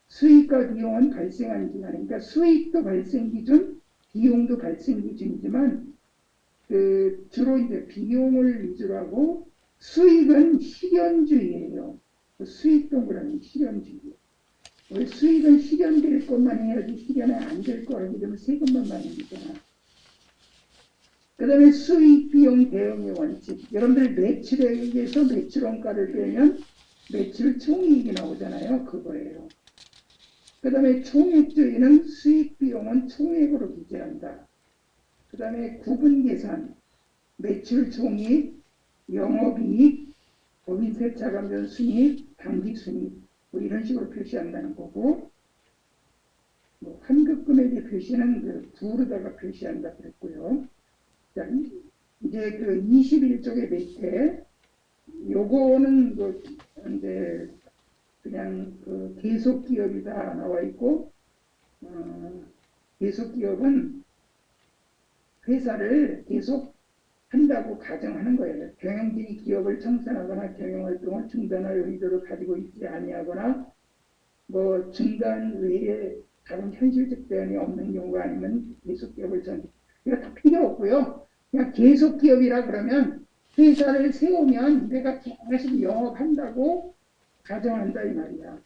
수익과 비용은 발생한 기간이니까 수익도 발생 기준, 비용도 발생 기준이지만 주로 이제 비용을 위주로 하고 수익은 실현주의예요. 수익 동그라미 실현주의. 왜 수익은 실현될 것만 해야지 실현이 안 될 거 하게 되면 세금만 많이 내잖아. 그 다음에 수익, 비용, 대응의 원칙. 여러분들 매출액에서 매출원가를 빼면 매출 총이익이 나오잖아요. 그거예요. 그 다음에 총액주의는 수익, 비용은 총액으로 기재한다. 그 다음에 구분계산, 매출 총이익, 영업이익, 법인세차감전 순이익, 당기순이익 뭐 이런 식으로 표시한다는 거고, 환급금액의 표시는 부로다가 표시한다 그랬고요. 자, 이제 21쪽의 밑에 요거는 이제 그냥 계속기업이다 나와 있고, 계속기업은 회사를 계속 한다고 가정하는 거예요. 경영진이 기업을 청산하거나 경영활동을 중단할 의도를 가지고 있지 아니하거나 뭐 중단 외에 다른 현실적 대안이 없는 경우가 아니면 계속기업을 이거 다 필요 없고요. 그냥 계속기업이라 그러면 회사를 세우면 내가 계속 영업한다고 가정한다 이 말이야.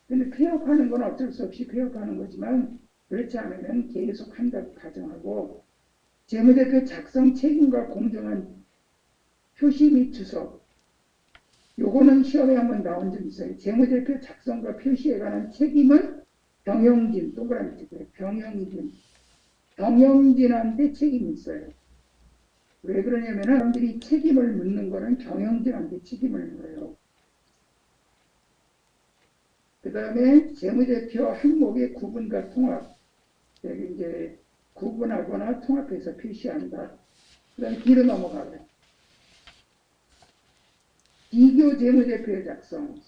근데 폐업하는 건 어쩔 수 없이 폐업하는 거지만 그렇지 않으면 계속 한다고 가정하고 재무제표 작성 책임과 공정한 표시 및 주소 요거는 시험에 한번 나온 적 있어요. 재무제표 작성과 표시에 관한 책임은 경영진 동그라미 찍어요. 경영진한테 책임이 있어요. 왜 그러냐면 사람들이 책임을 묻는 거는 경영진한테 책임을 물어요. 그 다음에 재무제표 항목의 구분과 통합. 여기 이제 구분하거나 통합해서 표시한다. 그 다음에 뒤로 넘어가고요. 비교 재무제표의 작성.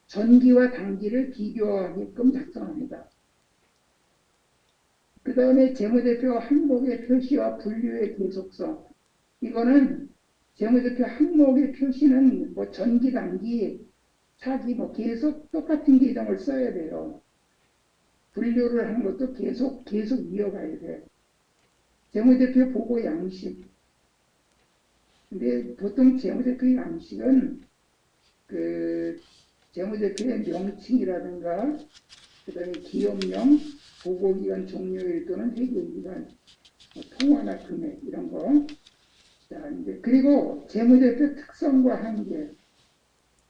전기와 단기를 비교하게끔 작성합니다. 그 다음에 재무제표 항목의 표시와 분류의 계속성. 이거는 재무제표 항목의 표시는 뭐 전기, 단기, 차기 뭐 계속 똑같은 계정을 써야 돼요. 분류를 하는 것도 계속 이어가야 돼요. 재무제표 보고 양식. 근데 보통 재무제표 양식은 그 재무제표의 명칭이라든가 그다음에 기업명, 보고기간 종료일 또는 회계기간, 통화나 금액 이런 거. 자, 이제 그리고 재무제표 특성과 한계.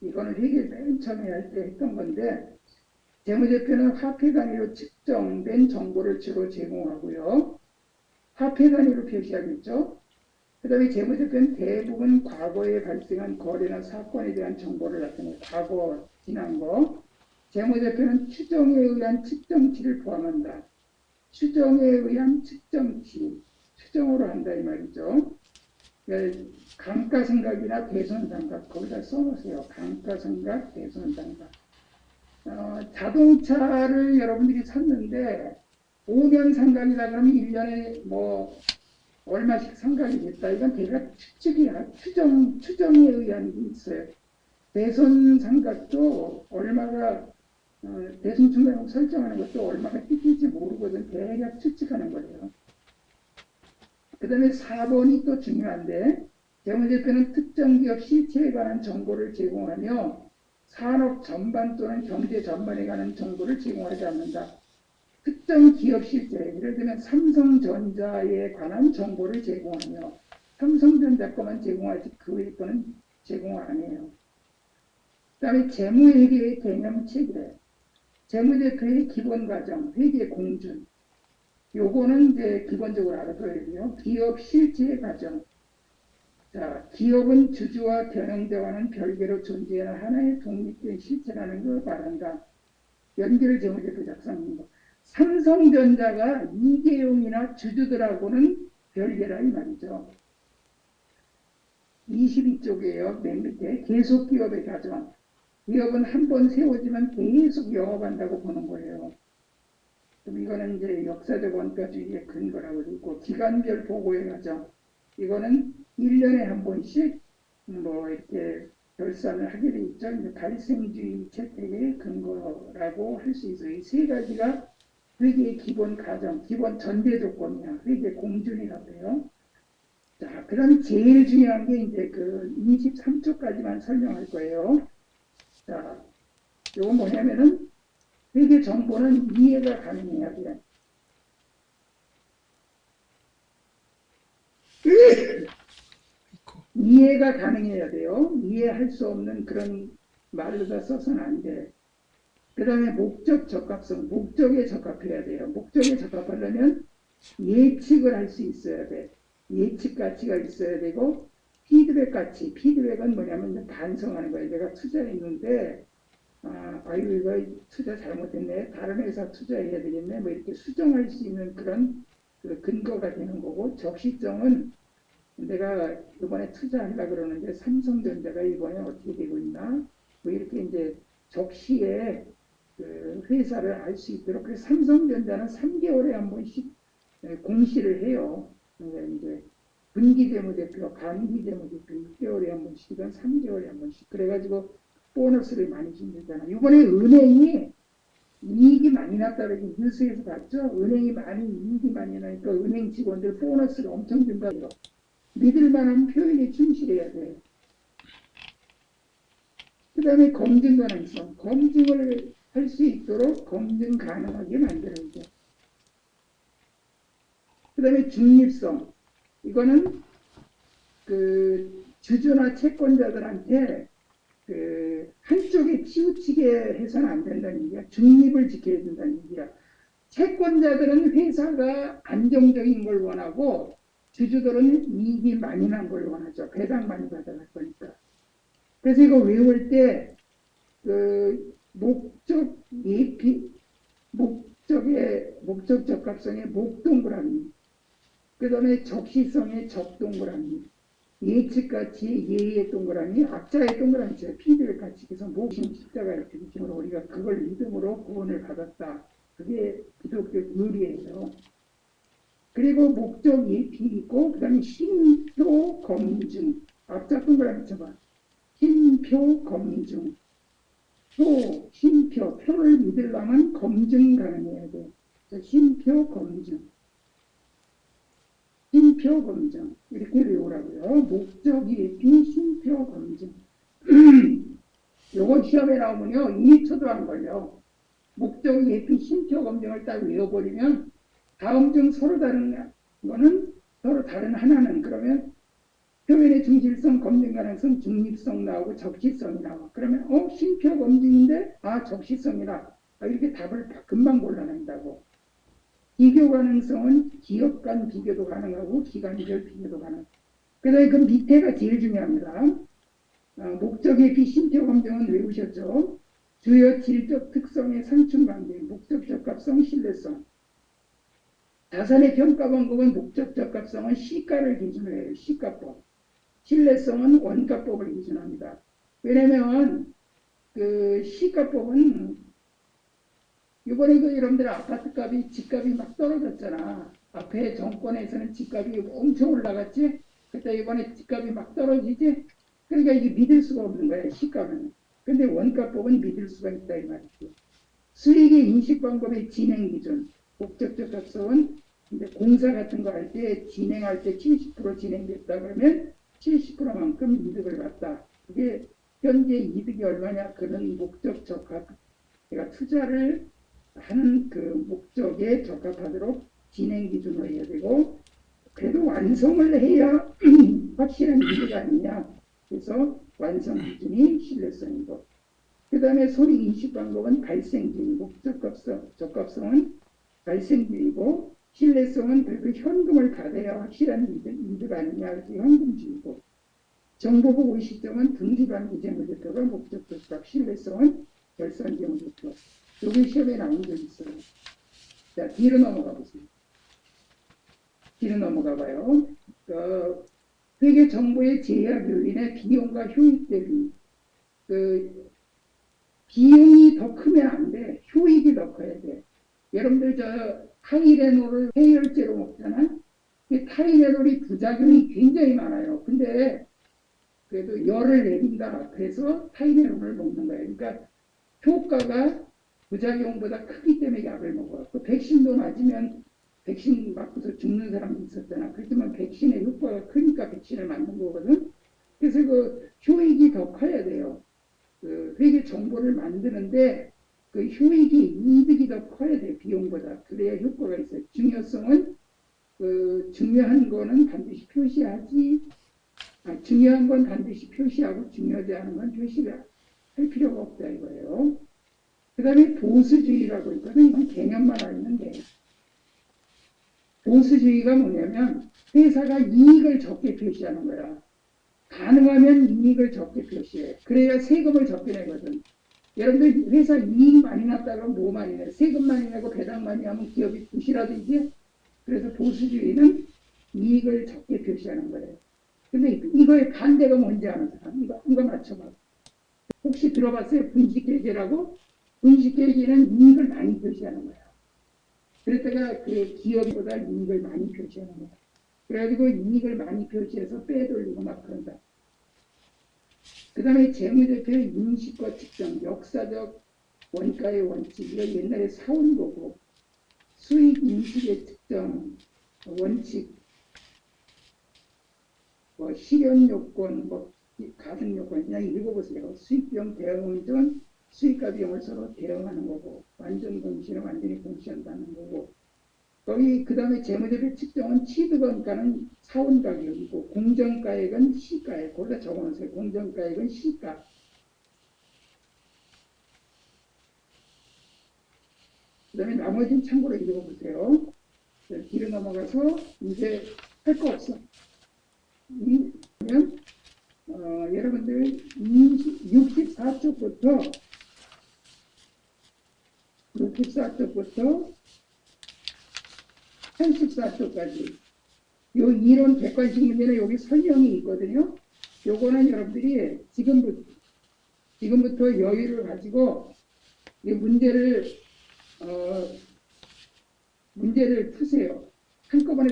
이거는 회계 맨 처음에 할 때 했던 건데 재무제표는 화폐 단위로 측정된 정보를 주로 제공하고요. 화폐 단위로 표시하겠죠. 그 다음에 재무제표는 대부분 과거에 발생한 거래나 사건에 대한 정보를 나타내요. 과거, 지난 거. 재무제표는 추정에 의한 측정치를 포함한다. 추정에 의한 측정치. 추정으로 한다 이 말이죠. 감가상각이나 대손상각 거기다 써놓으세요. 감가상각, 대손상각. 자동차를 여러분들이 샀는데 5년 상각이다 그러면 1년에 뭐 얼마씩 상각이 됐다. 이건 대략 추측이야. 추정에 의한 게 있어요. 대손상각도 얼마가 대손충당금 설정하는 것도 얼마가 뜯길지 모르거든. 대략 추측하는 거예요. 그 다음에 4번이 또 중요한데 재무제표는 특정 기업 실체에 관한 정보를 제공하며 산업 전반 또는 경제 전반에 관한 정보를 제공하지 않는다. 특정 기업 실체, 예를 들면 삼성전자에 관한 정보를 제공하며 삼성전자 것만 제공하지 그 외의 거는 제공 안 해요. 그 다음에 재무회계의 개념 체계, 재무제표의 기본 과정, 회계 공준. 요거는 이제 기본적으로 알아둬야 돼요. 기업 실체의 과정. 자, 기업은 주주와 경영자와는 별개로 존재하는 하나의 독립된 실체라는 걸 말한다. 연결 재무제표 작성하는 거. 삼성전자가 이계용이나 주주들하고는 별개라 이 말이죠. 22쪽이에요. 맨 밑에 계속기업의 과정. 기업은 한 번 세워지면 계속 영업한다고 보는 거예요. 그럼 이거는 이제 역사적 원가주의의 근거라고 되어 있고, 기간별 보고의 과정. 이거는 1년에 한 번씩 뭐 이렇게 결산을 하게 돼 있죠. 이제 발생주의 채택의 근거라고 할 수 있어요. 이 세 가지가 회계의 기본 과정, 기본 전제 조건이야. 회계 공준이라고 해요. 자, 그 다음에 제일 중요한 게 이제 그 23쪽까지만 설명할 거예요. 자, 이건 뭐냐면은 회계 정보는 이해가 가능해야 돼요. 이해가 가능해야 돼요. 이해할 수 없는 그런 말로다 써서는 안 돼. 그 다음에 목적 적합성, 목적에 적합해야 돼요. 목적에 적합하려면 예측을 할 수 있어야 돼. 예측 가치가 있어야 되고, 피드백 가치, 피드백은 뭐냐면 반성하는 거예요. 내가 투자했는데, 아이고, 이거 투자 잘못했네. 다른 회사 투자해야 되겠네. 뭐 이렇게 수정할 수 있는 그런 그 근거가 되는 거고, 적시성은 내가 이번에 투자하려고 그러는데 삼성전자가 이번에 어떻게 되고 있나? 뭐 이렇게 이제 적시에 그 회사를 알 수 있도록. 그래서 삼성전자는 3개월에 한 번씩 공시를 해요. 이제 분기재무제표, 간기재무제표 6개월에 한 번씩이든 3개월에 한 번씩. 그래가지고 보너스를 많이 준다잖아. 이번에 은행이 이익이 많이 났다고 뉴스에서 봤죠? 은행이 이익이 많이 나니까 은행 직원들 보너스를 엄청 준다고요. 믿을 만한 표현에 충실해야 돼요. 그 다음에 검증 가능성. 검증을 할 수 있도록 검증 가능하게 만들어야 돼. 다음에 중립성. 이거는 그 주주나 채권자들한테 그 한쪽에 치우치게 해서는 안 된다는 얘기야. 중립을 지켜야 된다는 얘기야. 채권자들은 회사가 안정적인 걸 원하고 주주들은 이익이 많이 난 걸 원하죠. 배당 많이 받아갈 거니까. 그래서 이거 외울 때 그 목적 예피 목적 적합성의 목 동그라미, 그 다음에 적시성의 적 동그라미, 예측가치 예의 동그라미, 악자의 동그라미죠. 피드를 같이 해서 목심 십자가 이렇게 느낌으로 우리가 그걸 믿음으로 구원을 받았다. 그게 기독교 의리예요. 그리고 목적 예피 있고 그 다음에 신표 검증, 악자 동그라미 쳐봐. 신표 검증. 표를 믿으려면 검증 가능해야 돼. 신표 검증. 신표 검증. 이렇게 외우라고요. 목적 예피 신표 검증. 요거 시험에 나오면요. 2초도 안 걸려. 목적 예피 신표 검증을 딱 외워버리면 다음 중 서로 다른 거는 서로 다른 하나는 그러면 표현의 중실성, 검증 가능성, 중립성 나오고 적시성이 나와. 그러면 신표 검증인데 적시성이라 이렇게 답을 금방 골라낸다고. 비교 가능성은 기업 간 비교도 가능하고 기관별 비교도 가능하고. 그 다음에 그 밑에가 제일 중요합니다. 목적의 비신표 검증은 외우셨죠? 주요 질적 특성의 상충관계, 목적 적합성, 신뢰성. 자산의 평가 방법은 목적 적합성은 시가를 기준으로 해요. 시가법. 신뢰성은 원가법을 기준합니다. 왜냐면 그 시가법은 이번에 그 여러분들 아파트 값이 집값이 막 떨어졌잖아. 앞에 정권에서는 집값이 엄청 올라갔지. 그때 이번에 집값이 막 떨어지지. 그러니까 이게 믿을 수가 없는 거야. 시가는. 근데 원가법은 믿을 수가 있다 이 말이죠. 수익의 인식 방법의 진행 기준. 목적적 적성은 이제 공사 같은 거 할 때 진행할 때 70% 진행됐다 그러면 70%만큼 이득을 받다. 그게 현재 이득이 얼마냐? 그런 목적 적합. 그러니까 투자를 하는 그 목적에 적합하도록 진행 기준으로 해야 되고, 그래도 완성을 해야 확실한 이득이 아니냐. 그래서 완성 기준이 신뢰성이고, 그 다음에 손익 인식 방법은 발생주의, 목적 적합성은 발생주의고, 신뢰성은 그래도 현금을 받아야 확실한 이득 아니냐. 그래서 현금주의고, 정보 보고 시점은 등기반 비재무제표가 목적 적합, 신뢰성은 결산 재무제표. 여기 시험에 나온 적 있어요. 자, 뒤로 넘어가 보세요. 뒤로 넘어가 봐요. 회계 정보의 제약 요인의 비용과 효익 대비. 비용이 더 크면 안 돼. 효익이 더 커야 돼. 여러분들 타이레놀을 해열제로 먹잖아. 타이레놀이 부작용이 굉장히 많아요. 근데 그래도 열을 내린다. 그래서 타이레놀을 먹는 거예요. 그러니까 효과가 부작용보다 크기 때문에 약을 먹어요. 그 백신도 맞으면 백신 맞고서 죽는 사람도 있었잖아. 그렇지만 백신의 효과가 크니까 백신을 맞는 거거든. 그래서 그 효익이 더 커야 돼요. 그 회계 정보를 만드는데 그 효익이 이득이 더 커야 돼요. 비용보다. 그래야 효과가 있어요. 중요성은 중요한 거는 반드시 표시하지. 중요한 건 반드시 표시하고 중요하지 않은 건 표시를 할 필요가 없다 이거예요. 그 다음에 보수주의라고 있거든. 이건 개념만 알면 돼. 보수주의가 뭐냐면 회사가 이익을 적게 표시하는 거야. 가능하면 이익을 적게 표시해. 그래야 세금을 적게 내거든. 여러분들 회사 이익 많이 났다가 뭐 많이 내? 세금 많이 내고 배당 많이 하면 기업이 부실하듯이. 그래서 보수주의는 이익을 적게 표시하는 거예요. 근데 이거의 반대가 뭔지 아는 사람? 이거 맞춰봐. 혹시 들어봤어요? 분식회계라고? 분식회계는 이익을 많이 표시하는 거야. 그랬다가 그 기업보다 이익을 많이 표시하는 거야. 그래가지고 이익을 많이 표시해서 빼돌리고 막 그런다. 그 다음에 재무제표의 인식과 측정, 역사적 원가의 원칙, 이거 옛날에 사온 거고, 수익 인식의 측정, 원칙, 실현 요건, 가능 요건, 그냥 읽어보세요. 수익 비용 대응은 전 수익과 비용을 서로 대응하는 거고, 완전 공시는 완전히 공시한다는 거고, 거기 그 다음에 재무제표 측정은 취득원가는 사원 가격이고 공정가액은 시가액. 거기다 적어놓으세요. 공정가액은 시가. 그 다음에 나머지는 참고로 읽어보세요. 뒤로 넘어가서 이제 할 거 없어. 그러면 여러분들 64쪽부터 84쪽까지 요 이론 객관식 문제는 여기 설명이 있거든요. 요거는 여러분들이 지금부터 여유를 가지고 이 문제를 푸세요. 한꺼번에